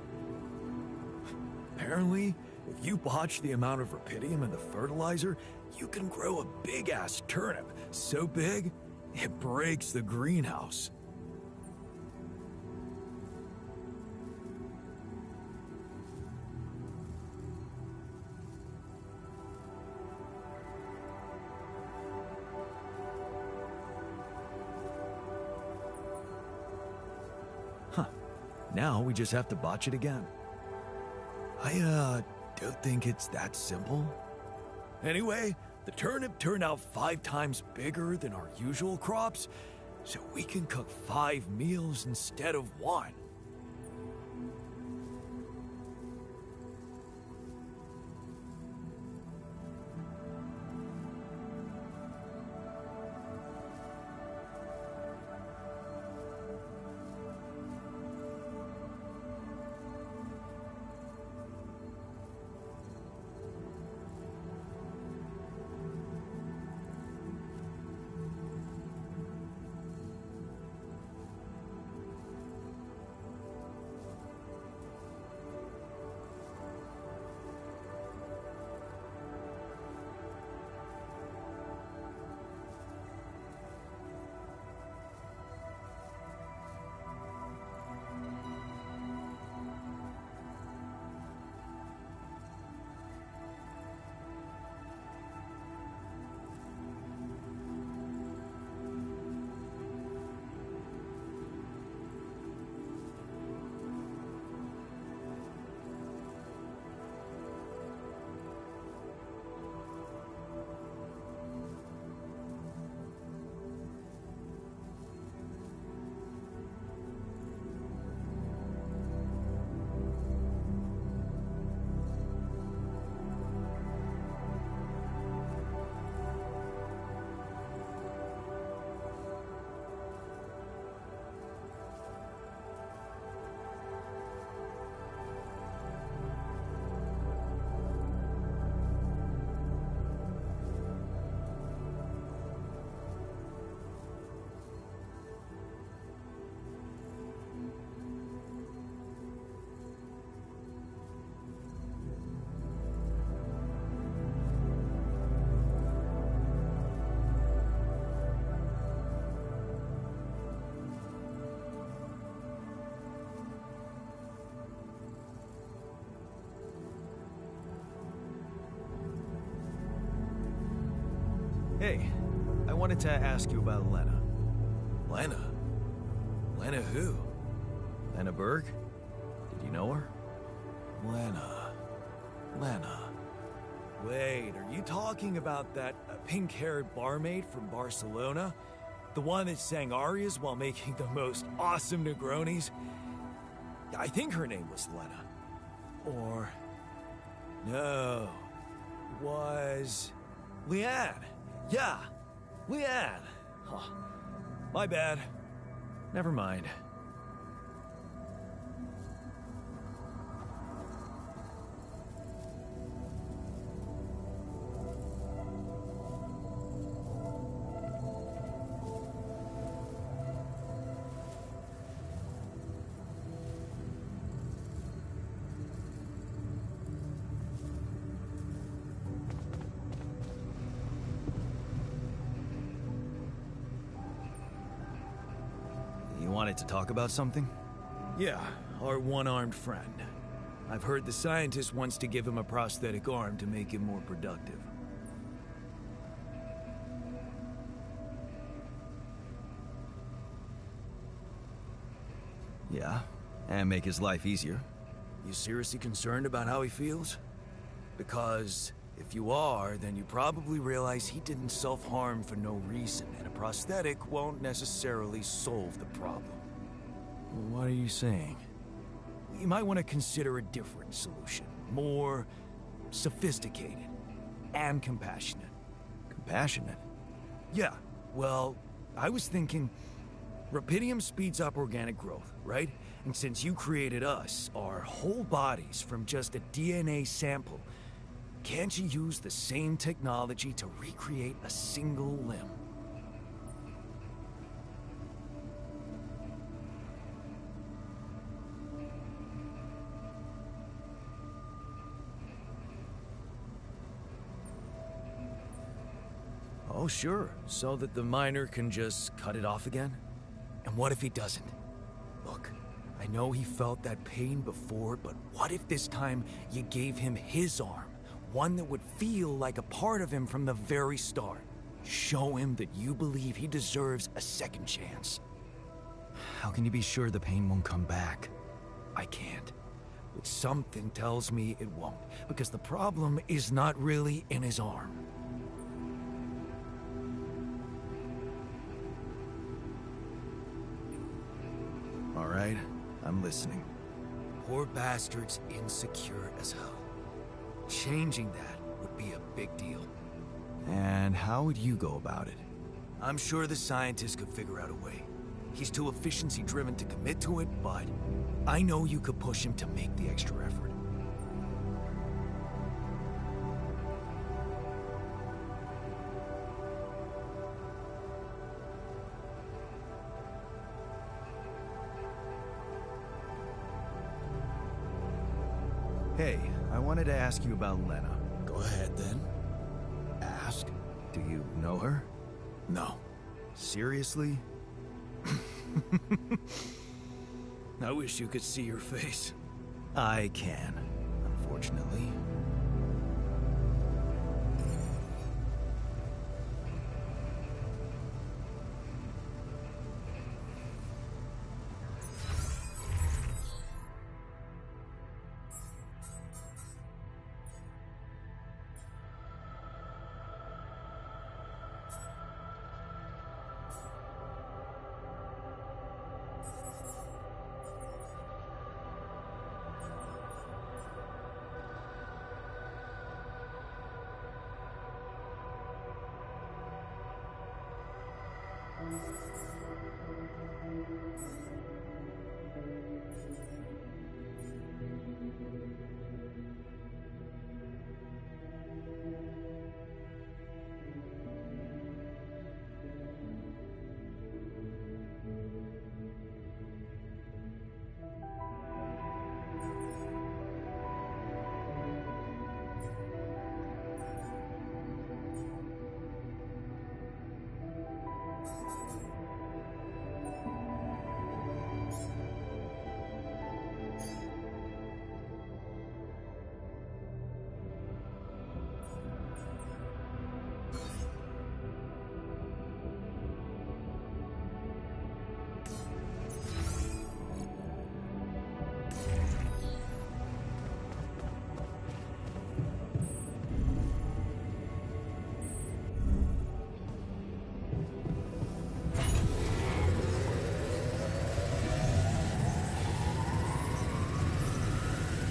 Apparently, if you botch the amount of rupidium in the fertilizer, you can grow a big-ass turnip, so big, it breaks the greenhouse. Huh. Now we just have to botch it again. I don't think it's that simple. Anyway, the turnip turned out 5 times bigger than our usual crops, so we can cook 5 meals instead of 1. Hey, I wanted to ask you about Lena. Lena? Lena who? Lena Berg? Did you know her? Lena. Wait, are you talking about that pink-haired barmaid from Barcelona? The one that sang arias while making the most awesome Negronis? I think her name was Lena. Or... no. It was... Leanne. Yeah, Leanne. Huh. My bad. Never mind. You wanted to talk about something? Yeah, our one-armed friend. I've heard the scientist wants to give him a prosthetic arm to make him more productive. Yeah, and make his life easier. You seriously concerned about how he feels? Because if you are, then you probably realize he didn't self-harm for no reason, and a prosthetic won't necessarily solve the problem. What are you saying? You might want to consider a different solution. More sophisticated and compassionate. Compassionate? Yeah, well, I was thinking... Rapidium speeds up organic growth, right? And since you created us, our whole bodies from just a DNA sample, can't you use the same technology to recreate a single limb? Oh, sure, so that the miner can just cut it off again? And what if he doesn't? Look, I know he felt that pain before, but what if this time you gave him his arm? One that would feel like a part of him from the very start. Show him that you believe he deserves a second chance. How can you be sure the pain won't come back? I can't. But something tells me it won't, because the problem is not really in his arm. All right, I'm listening. Poor bastard's insecure as hell. Changing that would be a big deal. And how would you go about it? I'm sure the scientist could figure out a way. He's too efficiency-driven to commit to it, but I know you could push him to make the extra effort. Hey, I wanted to ask you about Lena. Go ahead, then. Ask? Do you know her? No. Seriously? I wish you could see your face. I can, unfortunately.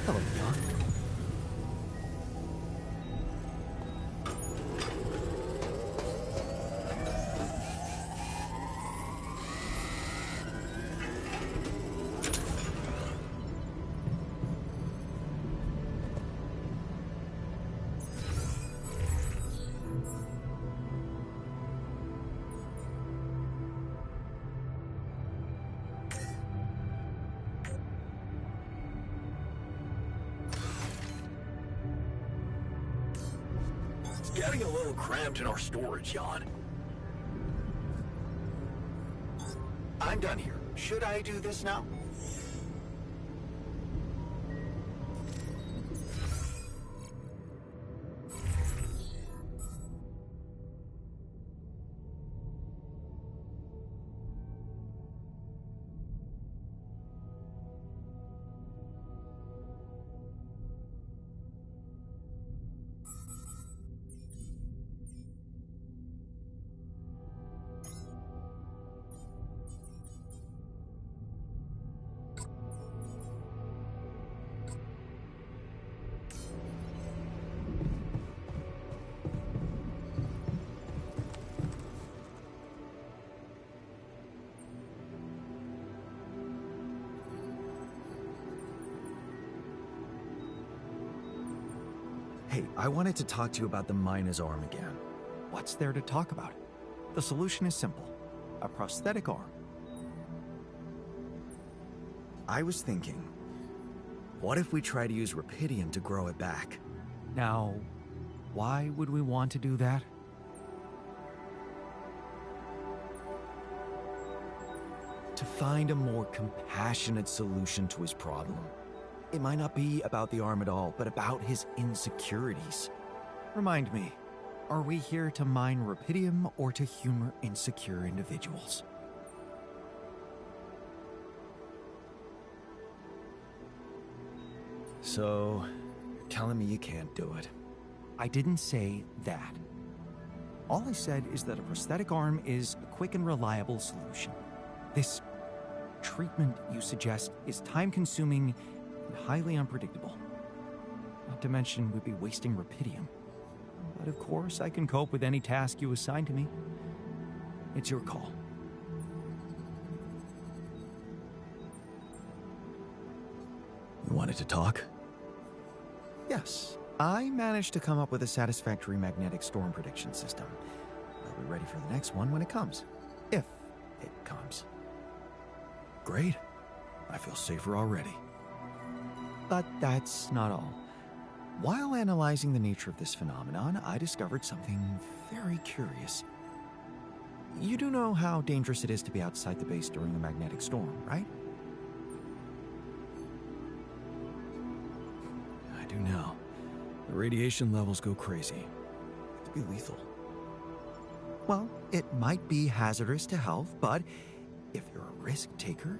Hello, John. Getting a little cramped in our storage, Jan. I'm done here. Should I do this now? Hey, I wanted to talk to you about the miner's arm again. What's there to talk about? The solution is simple. A prosthetic arm. I was thinking, what if we try to use Rapidium to grow it back? Now, why would we want to do that? to find a more compassionate solution to his problem. It might not be about the arm at all, but about his insecurities. Remind me, are we here to mine rupidium or to humor insecure individuals? So, you're telling me you can't do it? I didn't say that. All I said is that a prosthetic arm is a quick and reliable solution. This treatment you suggest is time-consuming and highly unpredictable. Not to mention we'd be wasting rupidium. But of course, I can cope with any task you assign to me. It's your call. You wanted to talk? Yes, I managed to come up with a satisfactory magnetic storm prediction system. I'll be ready for the next one when it comes. If it comes. Great. I feel safer already. But that's not all. While analyzing the nature of this phenomenon, I discovered something very curious. You do know how dangerous it is to be outside the base during a magnetic storm, right? I do now. The radiation levels go crazy. It could be lethal. Well, it might be hazardous to health, but if you're a risk taker,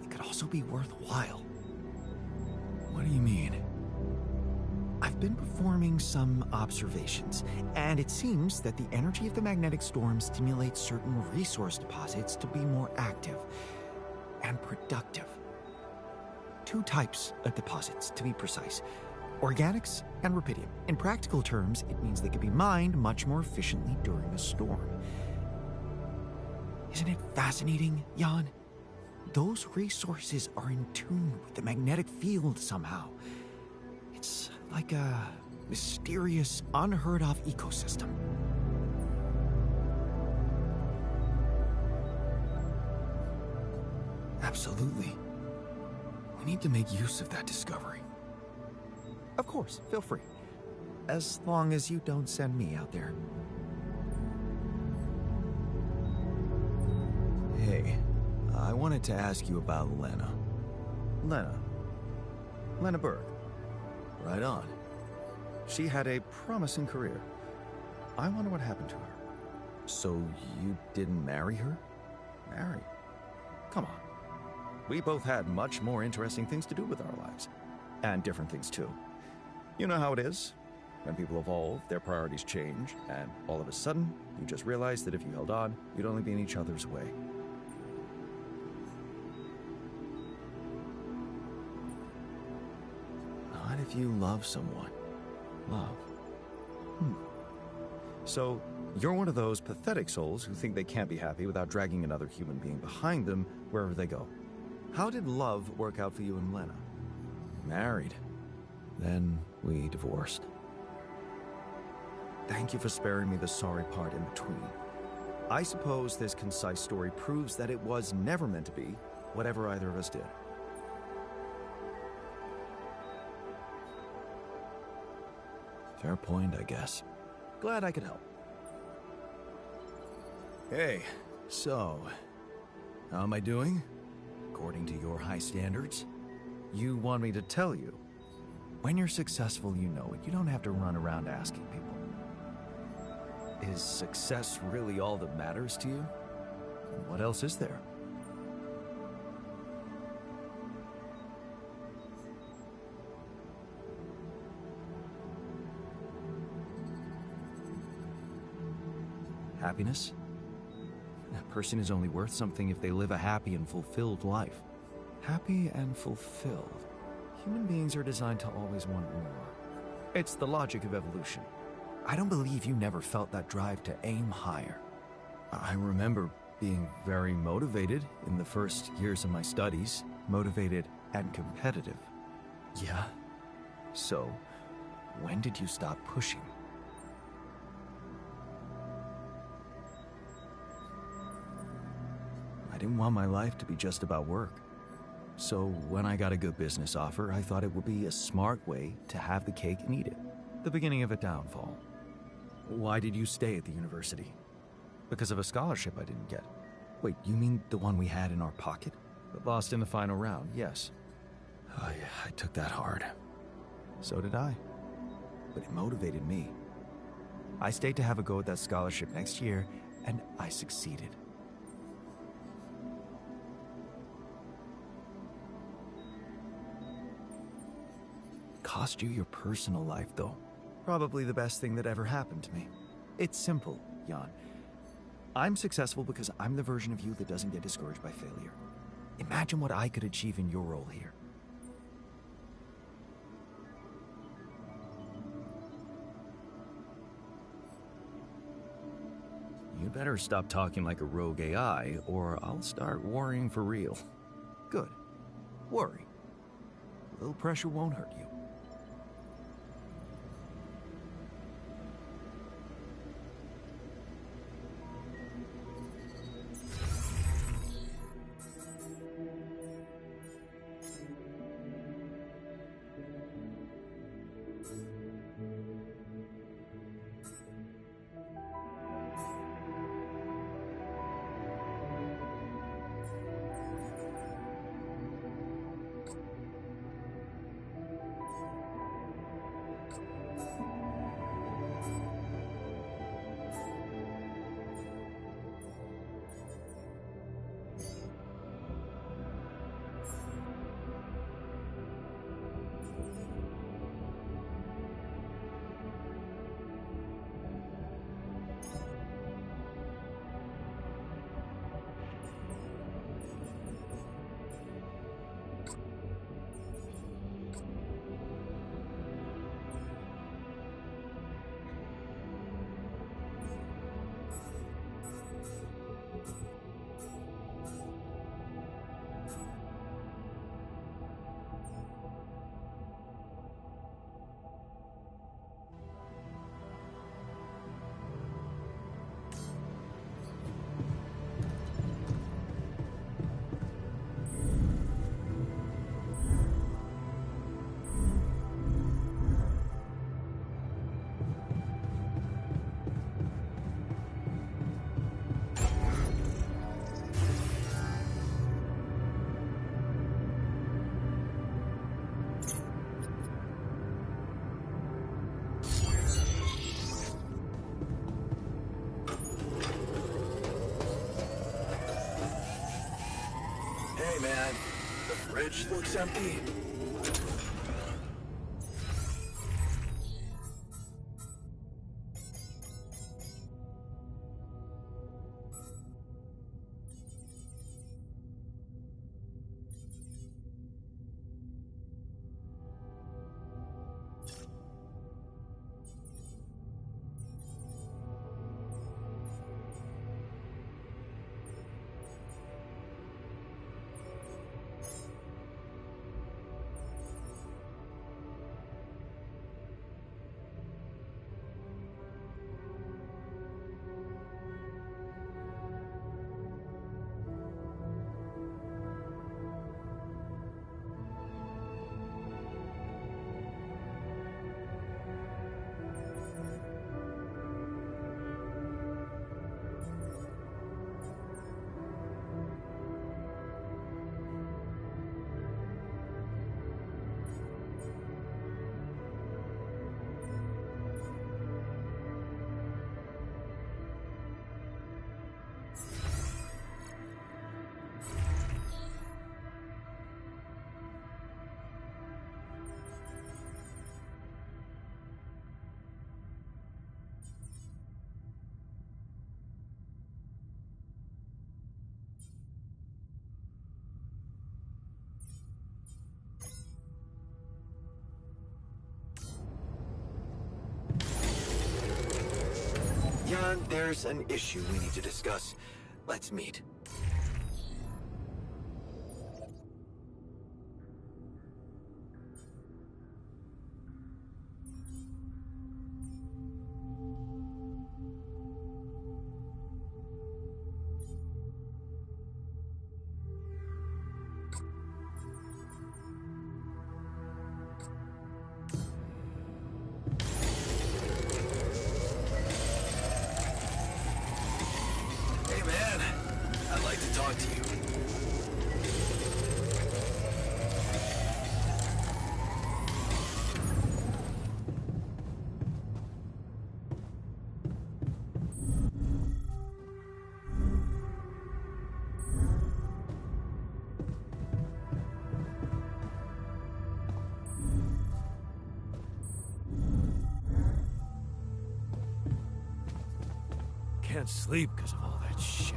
it could also be worthwhile. What do you mean? I've been performing some observations, and it seems that the energy of the magnetic storm stimulates certain resource deposits to be more active and productive. 2 types of deposits, to be precise. Organics and rupidium. In practical terms, it means they can be mined much more efficiently during a storm. Isn't it fascinating, Jan? Those resources are in tune with the magnetic field somehow. It's like a mysterious, unheard-of ecosystem. Absolutely. We need to make use of that discovery. Of course, feel free. As long as you don't send me out there. Hey, I wanted to ask you about Lena. Lena Berg. Right on. She had a promising career. I wonder what happened to her. So you didn't marry her? Marry? Come on. We both had much more interesting things to do with our lives. And different things too. You know how it is. When people evolve, their priorities change, and all of a sudden, you just realize that if you held on, you'd only be in each other's way. Not if you love someone. Love. So, you're one of those pathetic souls who think they can't be happy without dragging another human being behind them wherever they go. How did love work out for you and Lena? Married. Then we divorced. Thank you for sparing me the sorry part in between. I suppose this concise story proves that it was never meant to be, whatever either of us did. Fair point, I guess. Glad I could help. Hey, so, how am I doing? According to your high standards? You want me to tell you? When you're successful, you know it. You don't have to run around asking people. Is success really all that matters to you? What else is there? Happiness? A person is only worth something if they live a happy and fulfilled life. Happy and fulfilled. Human beings are designed to always want more. It's the logic of evolution. I don't believe you never felt that drive to aim higher. I remember being very motivated in the first years of my studies. Motivated and competitive. Yeah. So, when did you stop pushing? I didn't want my life to be just about work. So when I got a good business offer, I thought it would be a smart way to have the cake and eat it. The beginning of a downfall. Why did you stay at the university? Because of a scholarship I didn't get. Wait, you mean the one we had in our pocket? But lost in the final round, yes. Oh yeah, I took that hard. So did I. But it motivated me. I stayed to have a go at that scholarship next year, and I succeeded. Cost you your personal life, though. Probably the best thing that ever happened to me. It's simple, Jan. I'm successful because I'm the version of you that doesn't get discouraged by failure. Imagine what I could achieve in your role here. You better stop talking like a rogue AI, or I'll start worrying for real. Good. Worry. A little pressure won't hurt you. Hey, man. The fridge looks empty. Jan, there's an issue we need to discuss. Let's meet. Hey, man. can't sleep because of all that shit.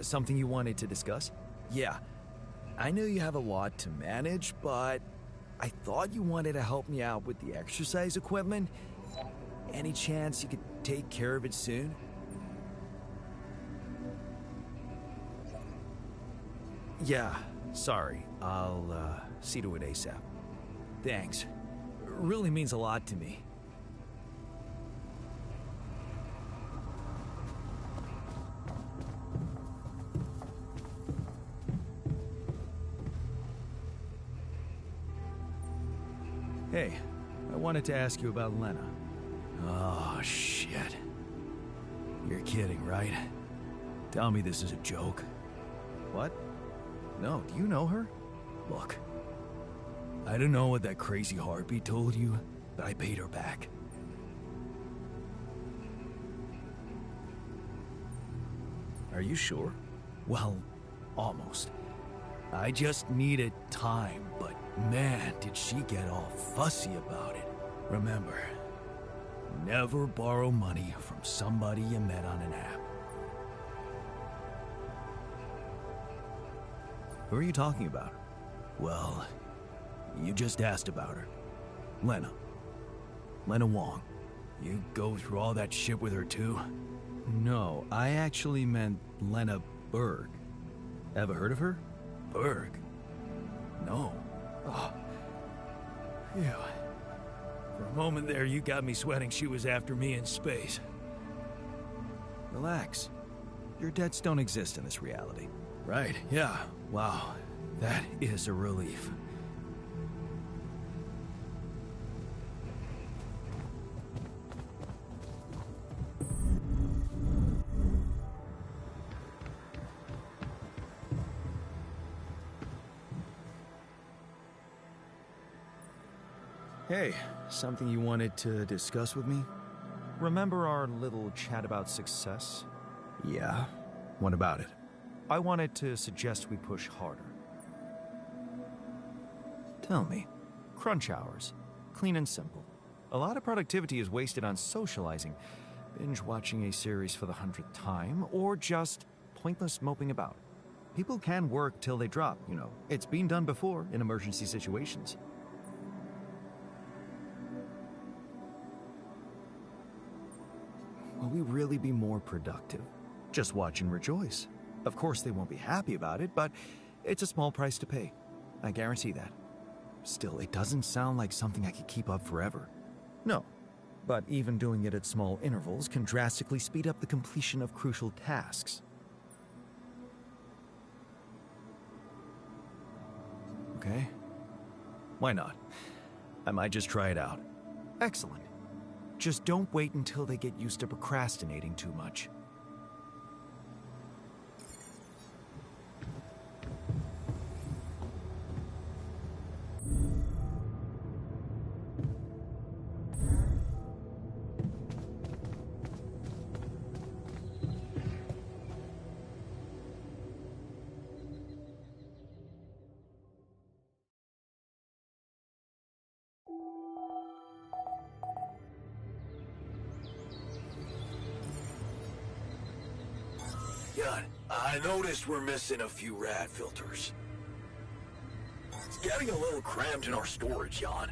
Something you wanted to discuss? Yeah. I know you have a lot to manage, but I thought you wanted to help me out with the exercise equipment. Any chance you could take care of it soon? Yeah, sorry. I'll see to it ASAP. Thanks. It really means a lot to me. Hey, I wanted to ask you about Lena. Oh, shit. You're kidding, right? Tell me this is a joke. What? No, do you know her? Look, I don't know what that crazy harpy told you, but I paid her back. Are you sure? Well, almost. I just needed time, but man, did she get all fussy about it. Remember, never borrow money from somebody you met on an app. Who are you talking about? Well, you just asked about her. Lena. Lena Wong. You go through all that shit with her too? No, I actually meant Lena Berg. Ever heard of her? Berg? No. Oh. Phew. For a moment there, you got me sweating she was after me in space. Relax. Your debts don't exist in this reality. Right, yeah. Wow. That is a relief. Hey, something you wanted to discuss with me? Remember our little chat about success? Yeah? What about it? I wanted to suggest we push harder. Tell me. Crunch hours. Clean and simple. A lot of productivity is wasted on socializing, binge watching a series for the 100th time, or just pointless moping about. People can work till they drop, you know. It's been done before in emergency situations. Will we really be more productive? Just watch and rejoice. Of course they won't be happy about it, but it's a small price to pay. I guarantee that. Still, it doesn't sound like something I could keep up forever. No, but even doing it at small intervals can drastically speed up the completion of crucial tasks. Okay? Why not? I might just try it out. Excellent. Just don't wait until they get used to procrastinating too much. God, I noticed we're missing a few rad filters. It's getting a little cramped in our storage, Jan.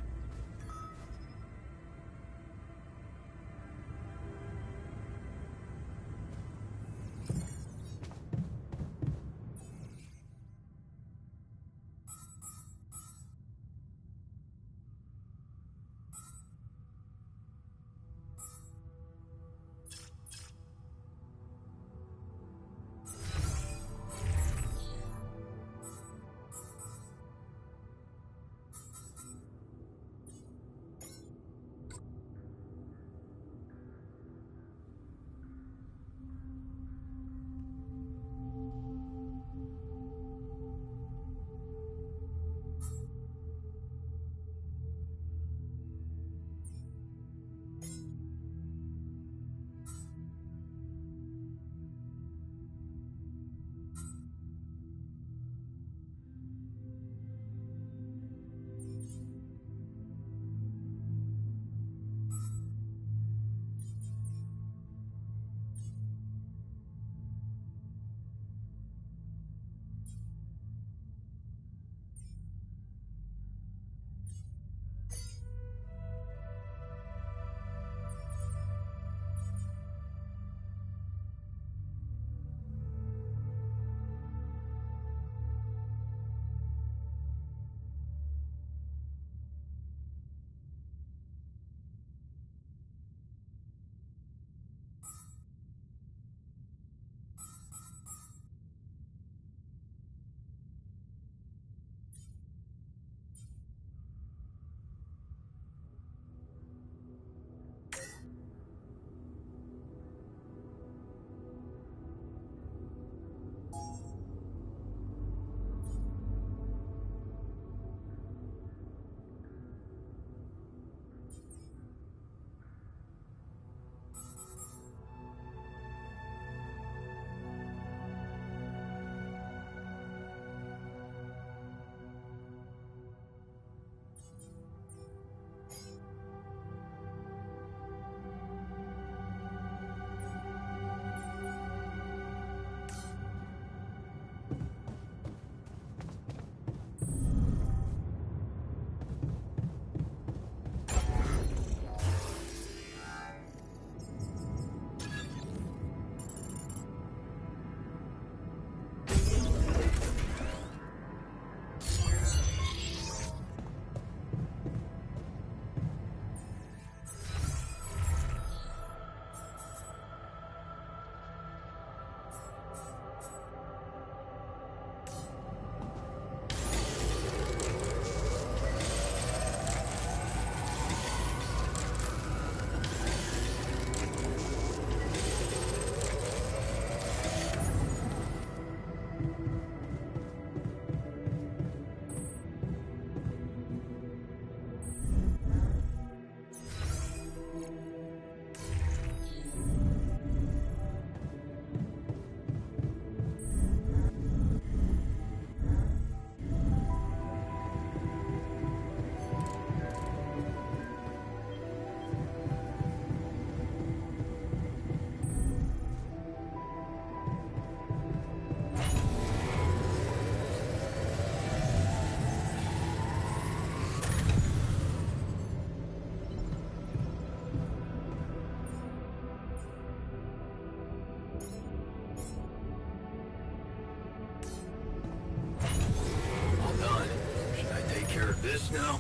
this now?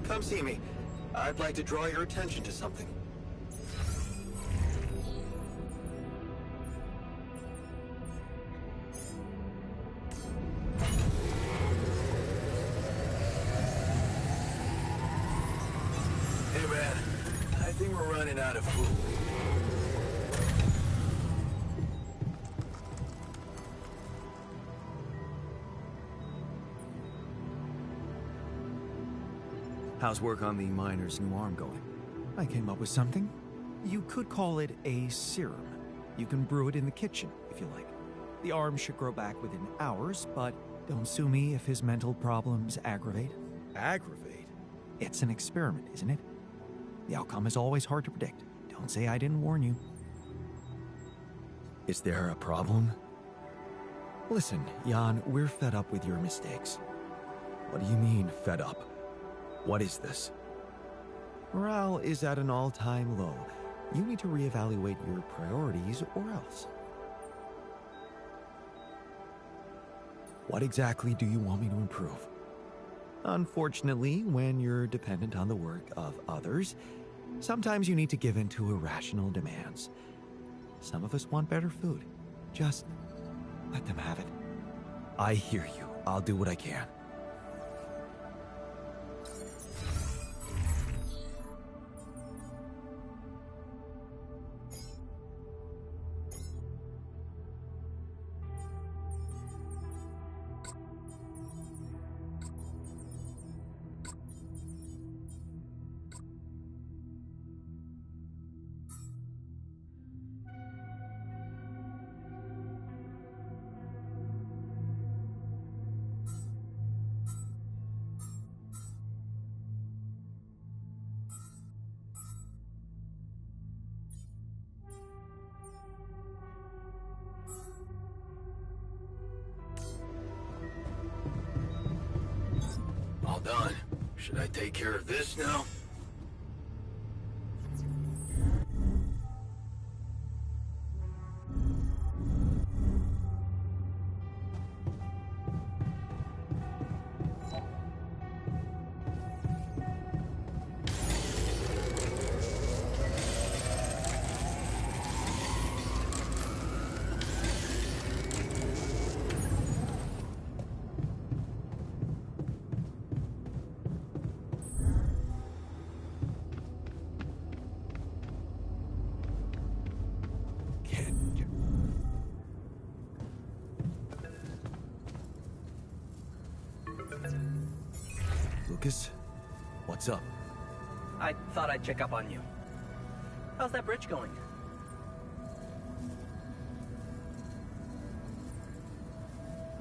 Come see me. I'd like to draw your attention to something. Hey man, I think we're running out of food. How's work on the miner's new arm going? I came up with something. You could call it a serum. You can brew it in the kitchen, if you like. The arm should grow back within hours, but don't sue me if his mental problems aggravate. Aggravate? It's an experiment, isn't it? The outcome is always hard to predict. Don't say I didn't warn you. Is there a problem? Listen, Jan, we're fed up with your mistakes. What do you mean, fed up? What is this? Morale is at an all-time low. You need to reevaluate your priorities or else. What exactly do you want me to improve? Unfortunately, when you're dependent on the work of others, sometimes you need to give in to irrational demands. Some of us want better food. Just let them have it. I hear you. I'll do what I can. All done. Should I take care of this now? Lucas? What's up? I thought I'd check up on you. How's that bridge going?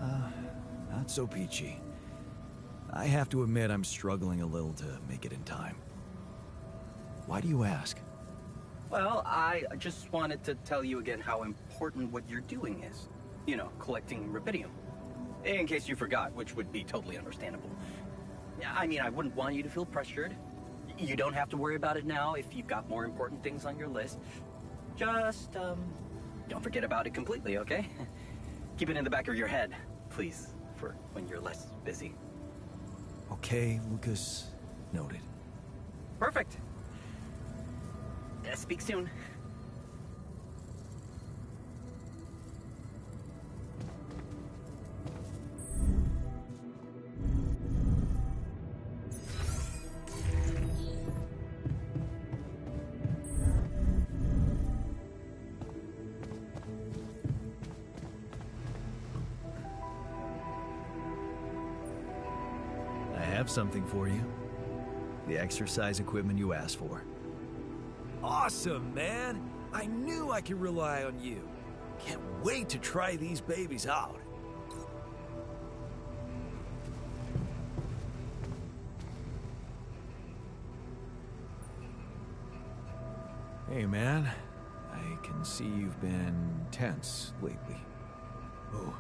Not so peachy. I have to admit I'm struggling a little to make it in time. Why do you ask? Well, I just wanted to tell you again how important what you're doing is. You know, collecting rubidium. In case you forgot, which would be totally understandable. I mean, I wouldn't want you to feel pressured. You don't have to worry about it now if you've got more important things on your list. Just, don't forget about it completely, okay? Keep it in the back of your head, please, for when you're less busy. Okay, Lucas. Noted. Perfect. Speak soon. I have something for you. The exercise equipment you asked for. Awesome, man! I knew I could rely on you. Can't wait to try these babies out. Hey, man. I can see you've been tense lately. Who?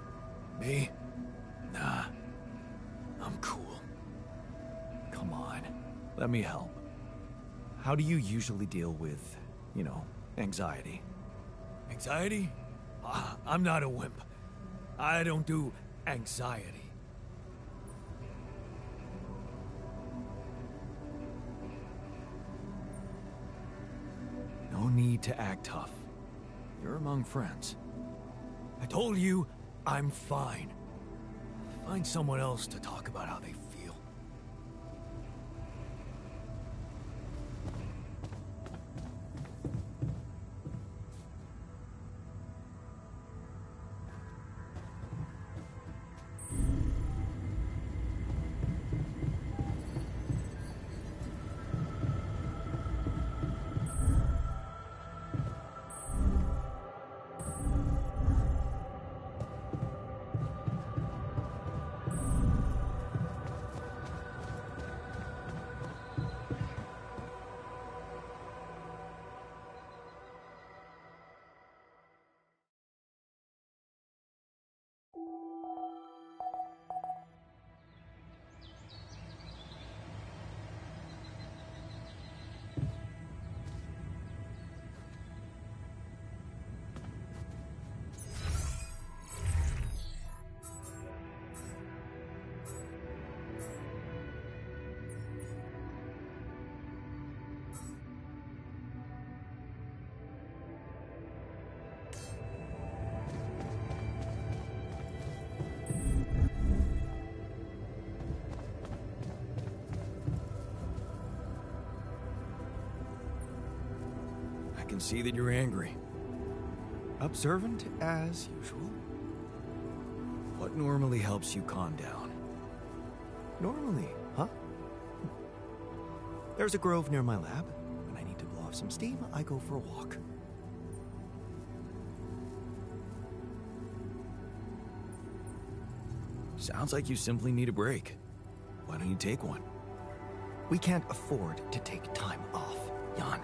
Me? Nah. I'm cool. Come on. Let me help. How do you usually deal with, you know, anxiety? Anxiety? I'm not a wimp. I don't do anxiety. No need to act tough. You're among friends. I told you, I'm fine. Find someone else to talk about how they feel. I can see that you're angry. Observant as usual. What normally helps you calm down? Normally, huh? There's a grove near my lab. When I need to blow off some steam, I go for a walk. Sounds like you simply need a break. Why don't you take one? We can't afford to take time off, Jan.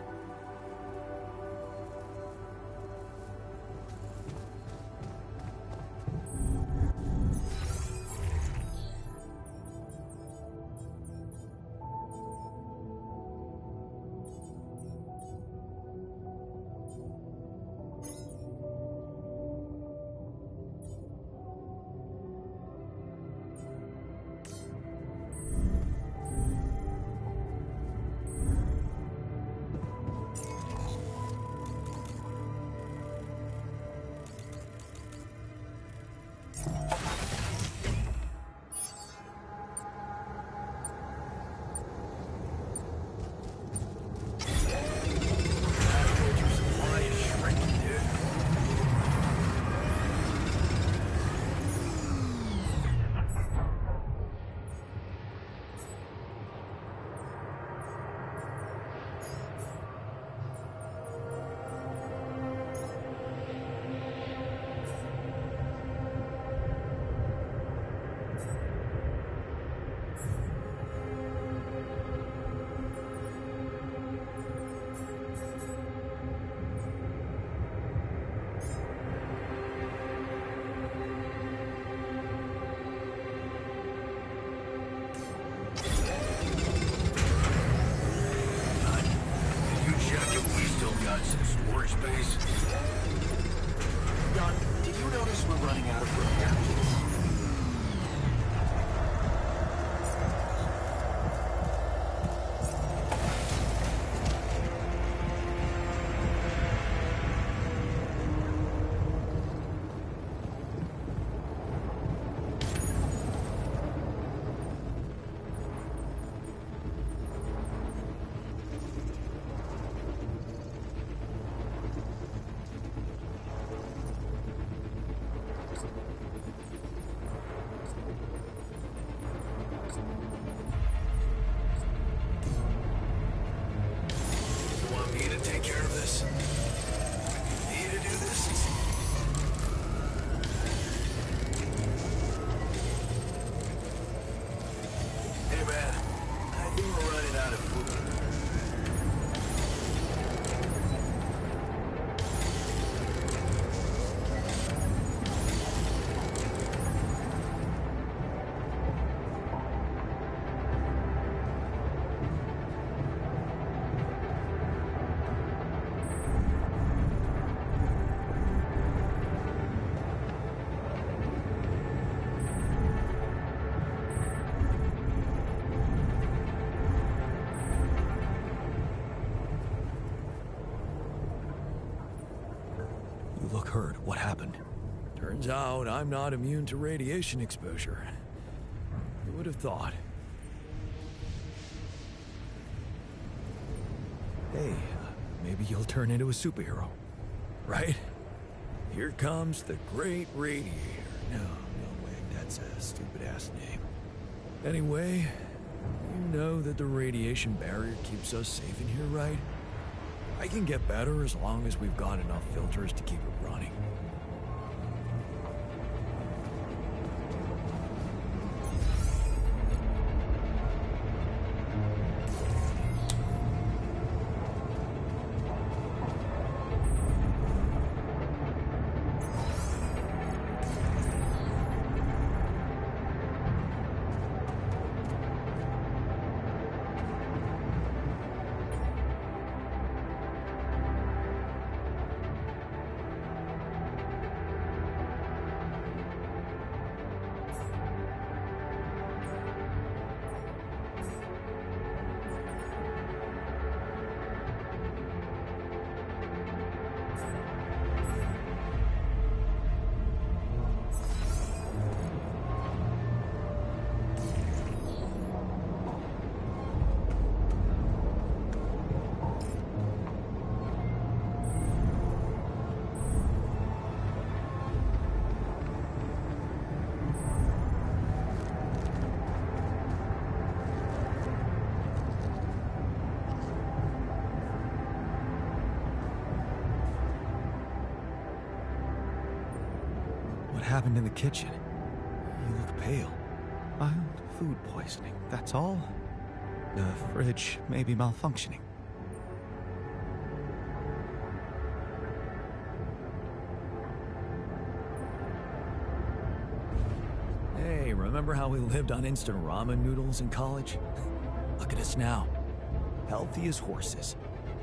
Turns out I'm not immune to radiation exposure. Who would have thought? Hey, maybe you'll turn into a superhero, right? Here comes the Great Radiator. No, wait, that's a stupid-ass name. Anyway, you know that the radiation barrier keeps us safe in here, right? I can get better as long as we've got enough filters to keep it running. What happened in the kitchen? You look pale. Mild food poisoning, that's all. The fridge may be malfunctioning. Hey, remember how we lived on instant ramen noodles in college? Look at us now. Healthy as horses.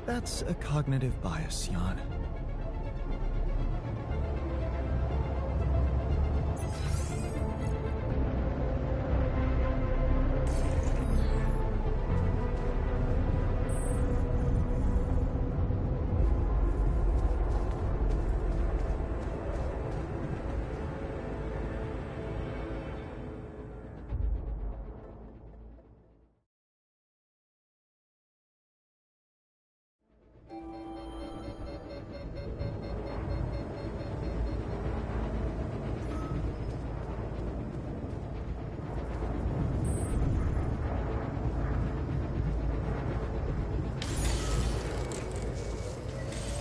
That's a cognitive bias, Jan.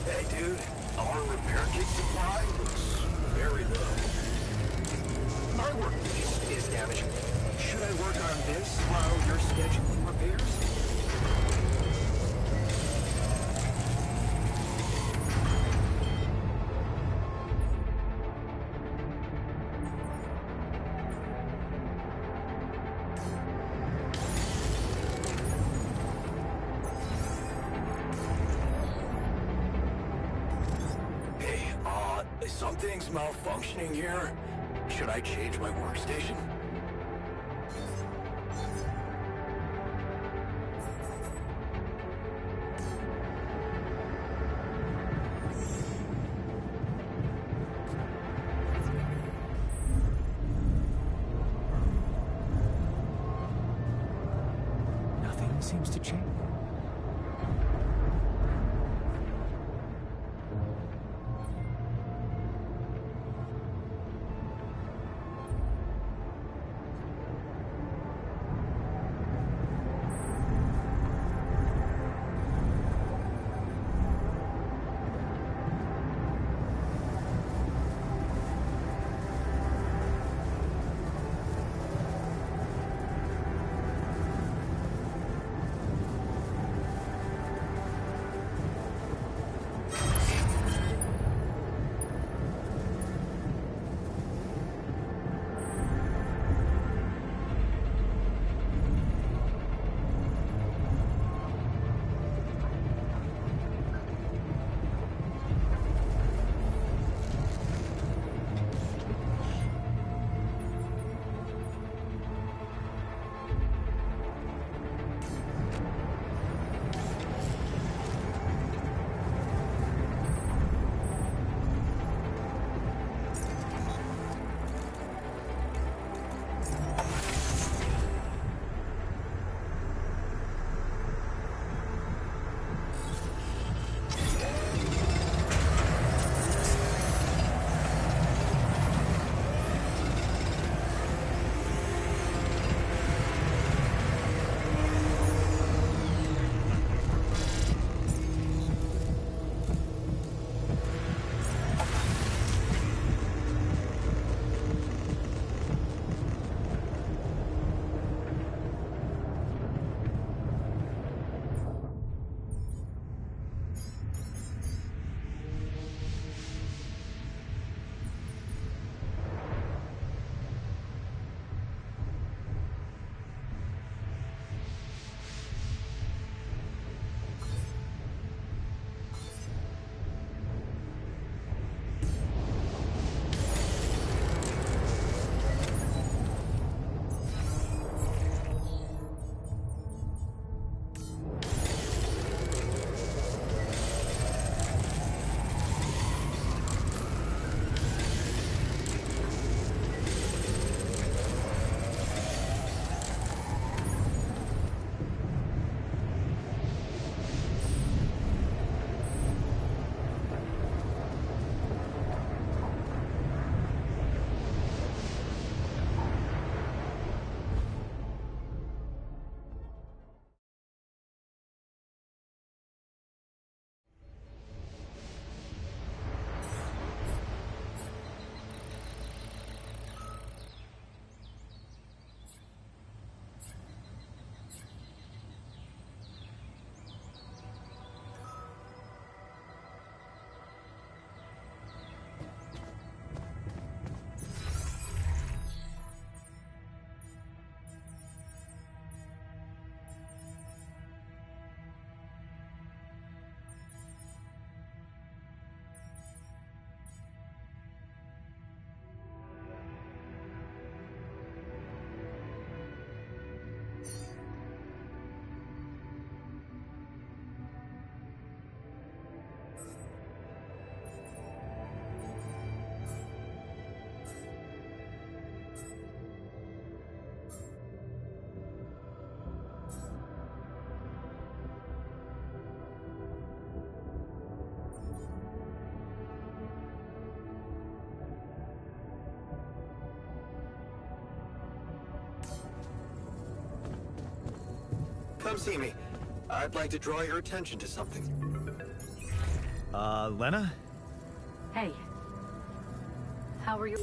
Hey, dude, our repair kit supply looks very low. My workstation is damaged. Should I work on this while you're scheduling repairs? Something's malfunctioning here. Should I change my workstation? Nothing seems to change. Come see me. I'd like to draw your attention to something. Lena? Hey. How are you?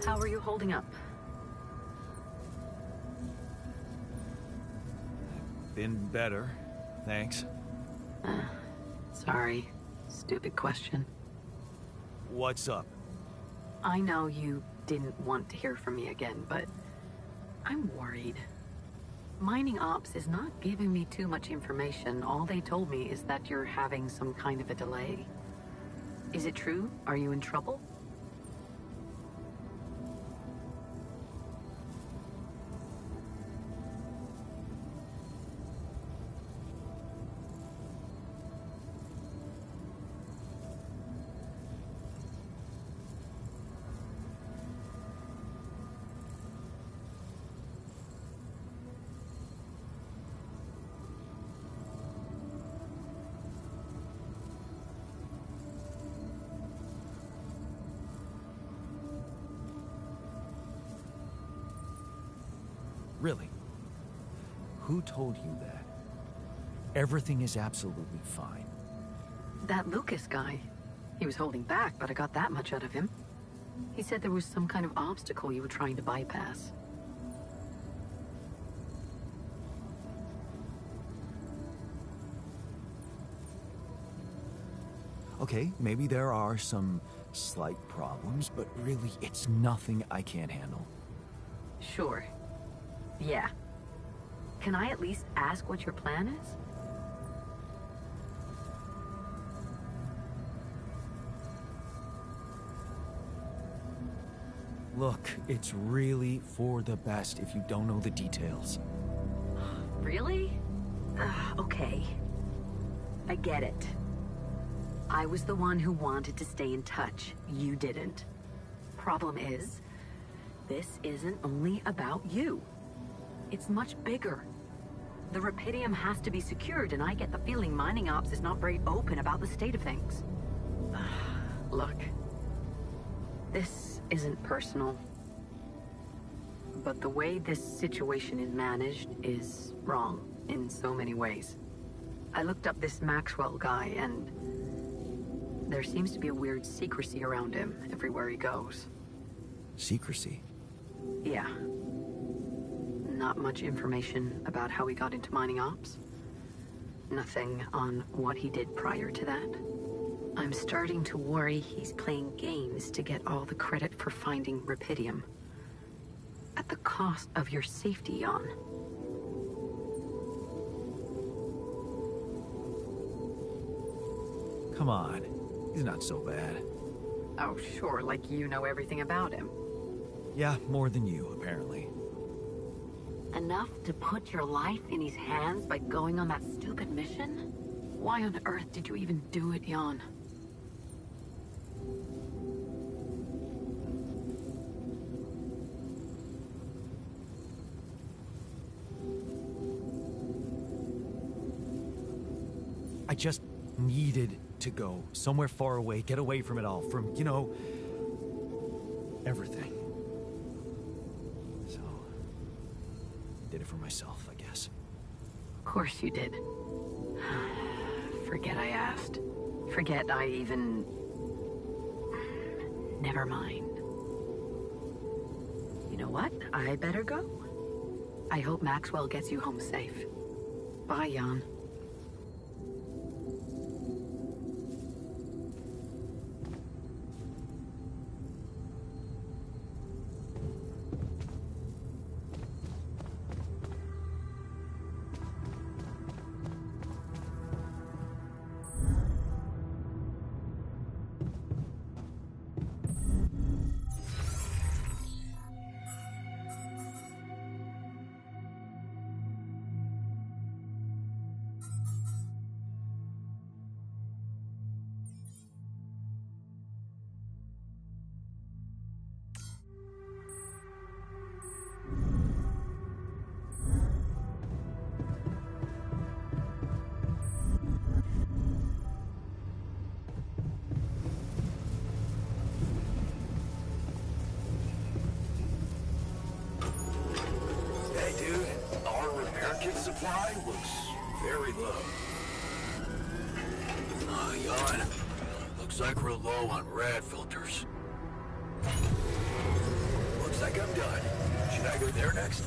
How are you holding up? Been better, thanks. Sorry. Stupid question. What's up? I know you didn't want to hear from me again, but I'm worried. Mining Ops is not giving me too much information. All they told me is that you're having some kind of a delay. Is it true? Are you in trouble? Really? Who told you that? Everything is absolutely fine. That Lucas guy. He was holding back, but I got that much out of him. He said there was some kind of obstacle you were trying to bypass. Okay, maybe there are some slight problems, but really, it's nothing I can't handle. Sure. Yeah. Can I at least ask what your plan is? Look, it's really for the best if you don't know the details. Really? Okay. I get it. I was the one who wanted to stay in touch. You didn't. Problem is, this isn't only about you. It's much bigger. The Rapidium has to be secured, and I get the feeling Mining Ops is not very open about the state of things. Look, this isn't personal, but the way this situation is managed is wrong in so many ways. I looked up this Maxwell guy, and there seems to be a weird secrecy around him everywhere he goes. Secrecy? Yeah. Not much information about how he got into Mining Ops. Nothing on what he did prior to that. I'm starting to worry he's playing games to get all the credit for finding Rapidium. At the cost of your safety, Jan. Come on, he's not so bad. Oh, sure, like you know everything about him. Yeah, more than you, apparently. Enough to put your life in his hands by going on that stupid mission? Why on earth did you even do it, Jan? I just needed to go somewhere far away, get away from it all, from, you know, everything. So, did it for myself, I guess. Of course you did. Forget I asked. Forget I even... Never mind. You know what? I better go. I hope Maxwell gets you home safe. Bye, Jan. Supply looks very low. Yawn. Looks like we're low on rad filters. like I'm done. Should I go there next?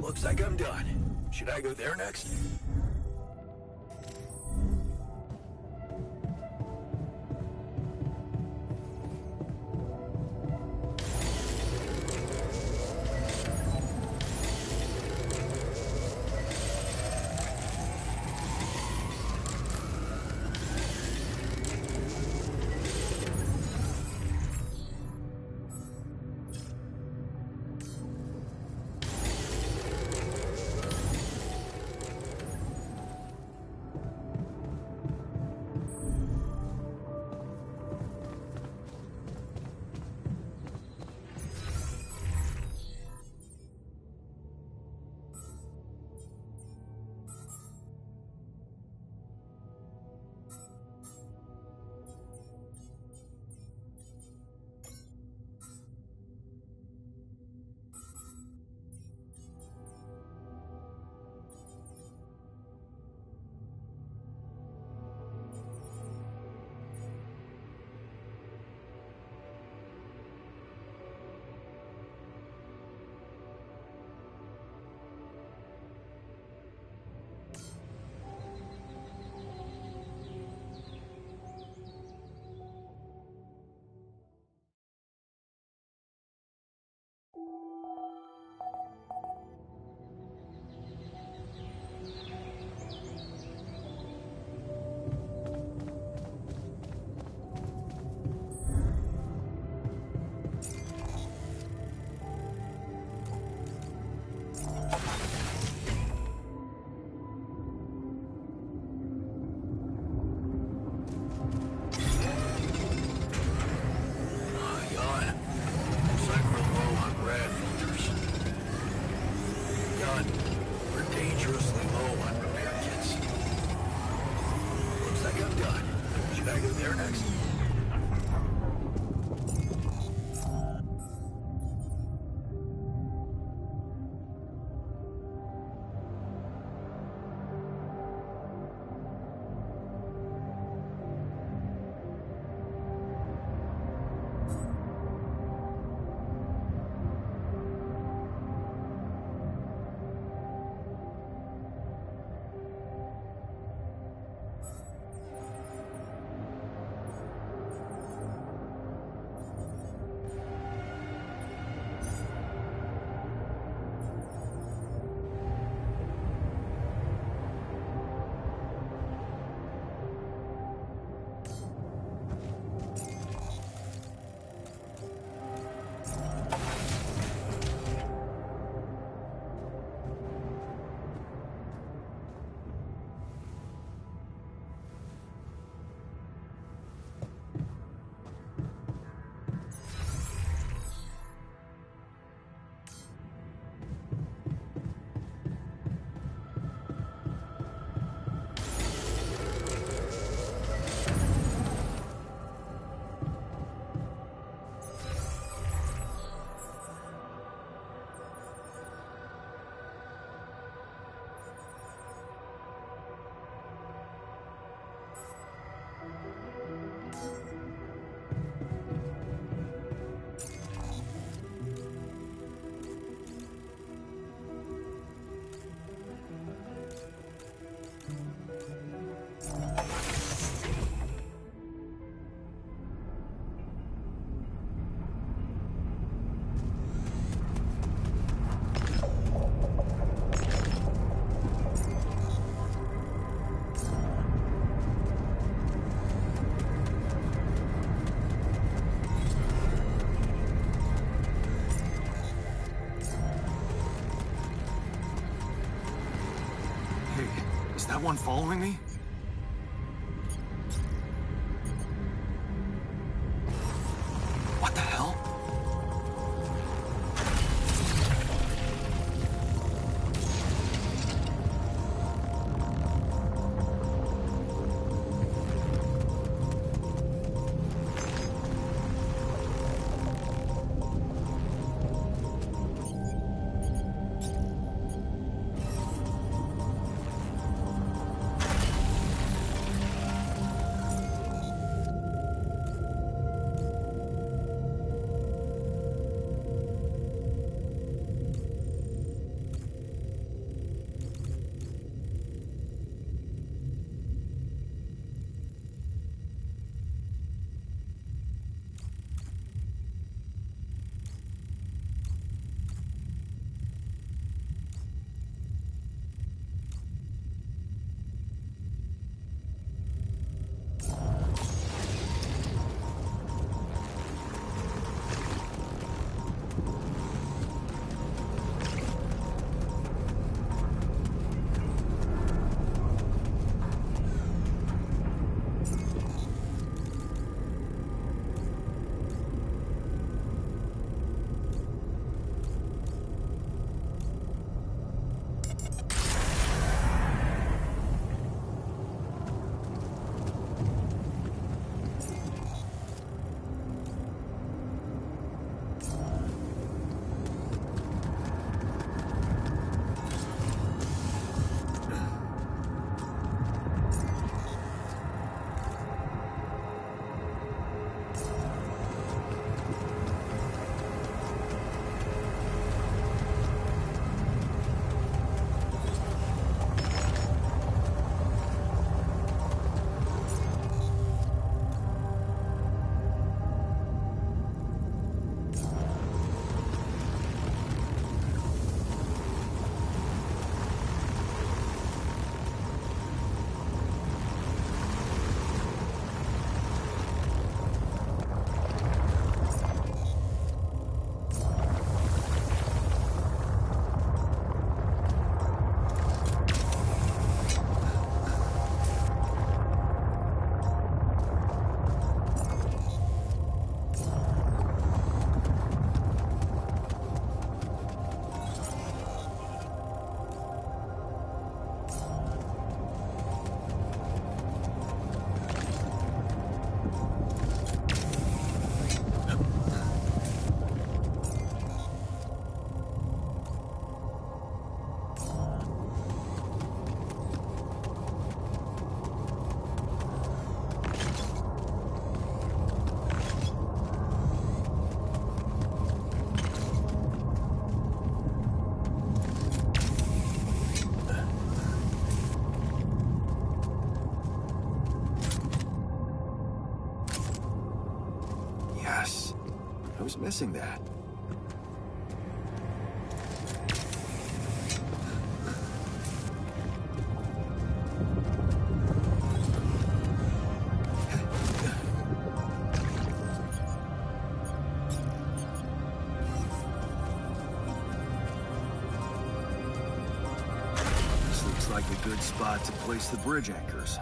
Looks like I'm done. Should I go there next? that one following me? What the hell? I was missing that. This looks like a good spot to place the bridge anchors.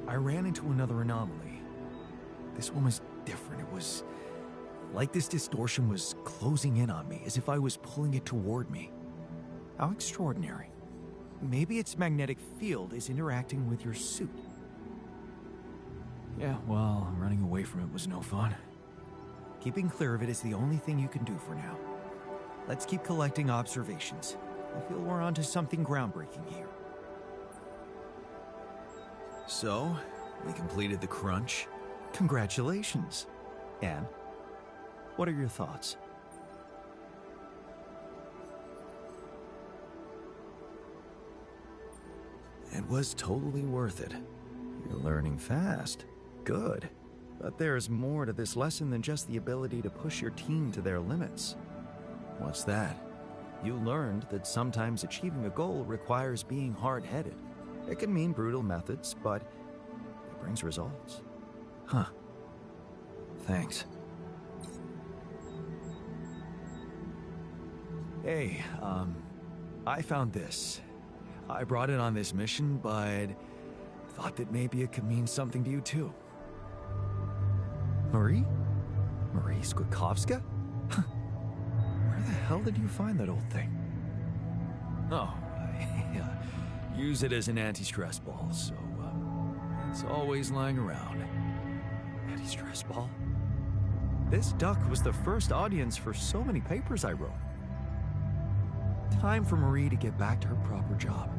I ran into another anomaly. This one was different. It was like this distortion was closing in on me, as if I was pulling it toward me. How extraordinary. Maybe its magnetic field is interacting with your suit. Yeah, well, running away from it was no fun. Keeping clear of it is the only thing you can do for now. Let's keep collecting observations. I feel we're onto something groundbreaking here. So, we completed the crunch. Congratulations. And what are your thoughts? It was totally worth it. You're learning fast. Good. But there's more to this lesson than just the ability to push your team to their limits. What's that? You learned that sometimes achieving a goal requires being hard-headed. It can mean brutal methods, but it brings results. Huh. Thanks. Hey, I found this. I brought it on this mission, but thought that maybe it could mean something to you too. Marie? Marie Skwitkowska? Where the hell did you find that old thing? Oh, I use it as an anti-stress ball, so it's always lying around. Anti-stress ball? This duck was the first audience for so many papers I wrote. Time for Marie to get back to her proper job.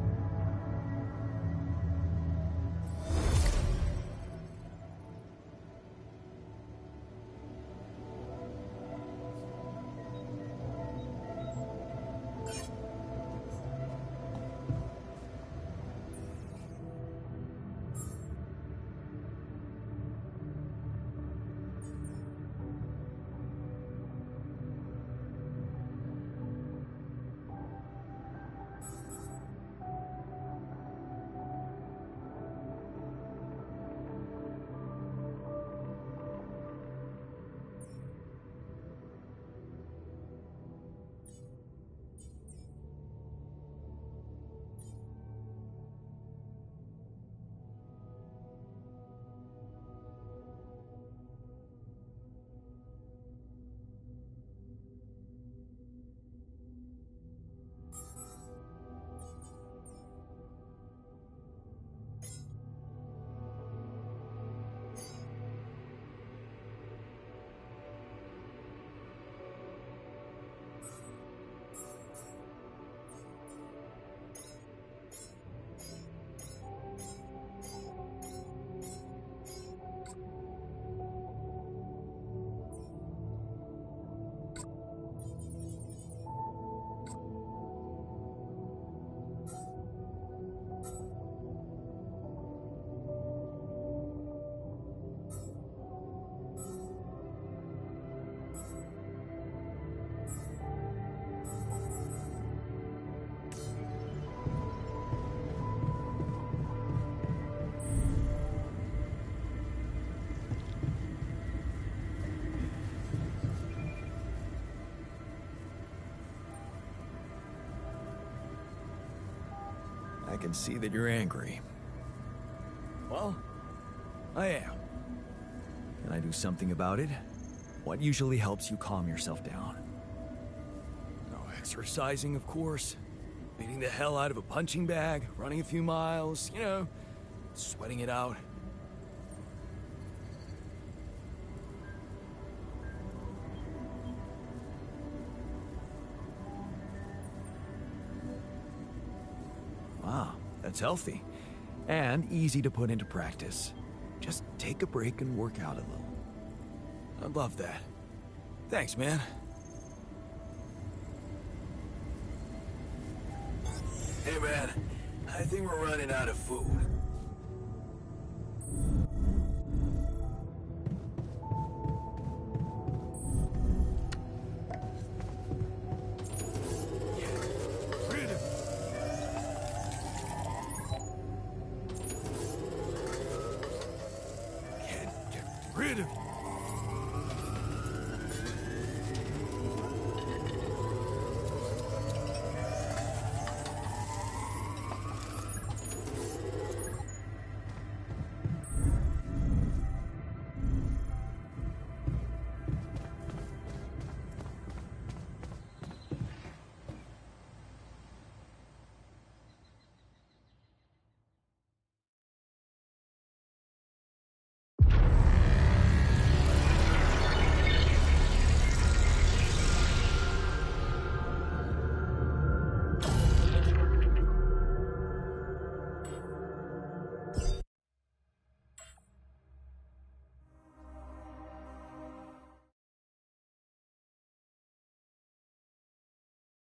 I can see that you're angry. Well, I am. Can I do something about it? What usually helps you calm yourself down? No, exercising, of course. Beating the hell out of a punching bag, running a few miles, you know, sweating it out. Wow, that's healthy. And easy to put into practice. Just take a break and work out a little. I'd love that. Thanks, man. Hey, man. I think we're running out of food. Can't get rid of you.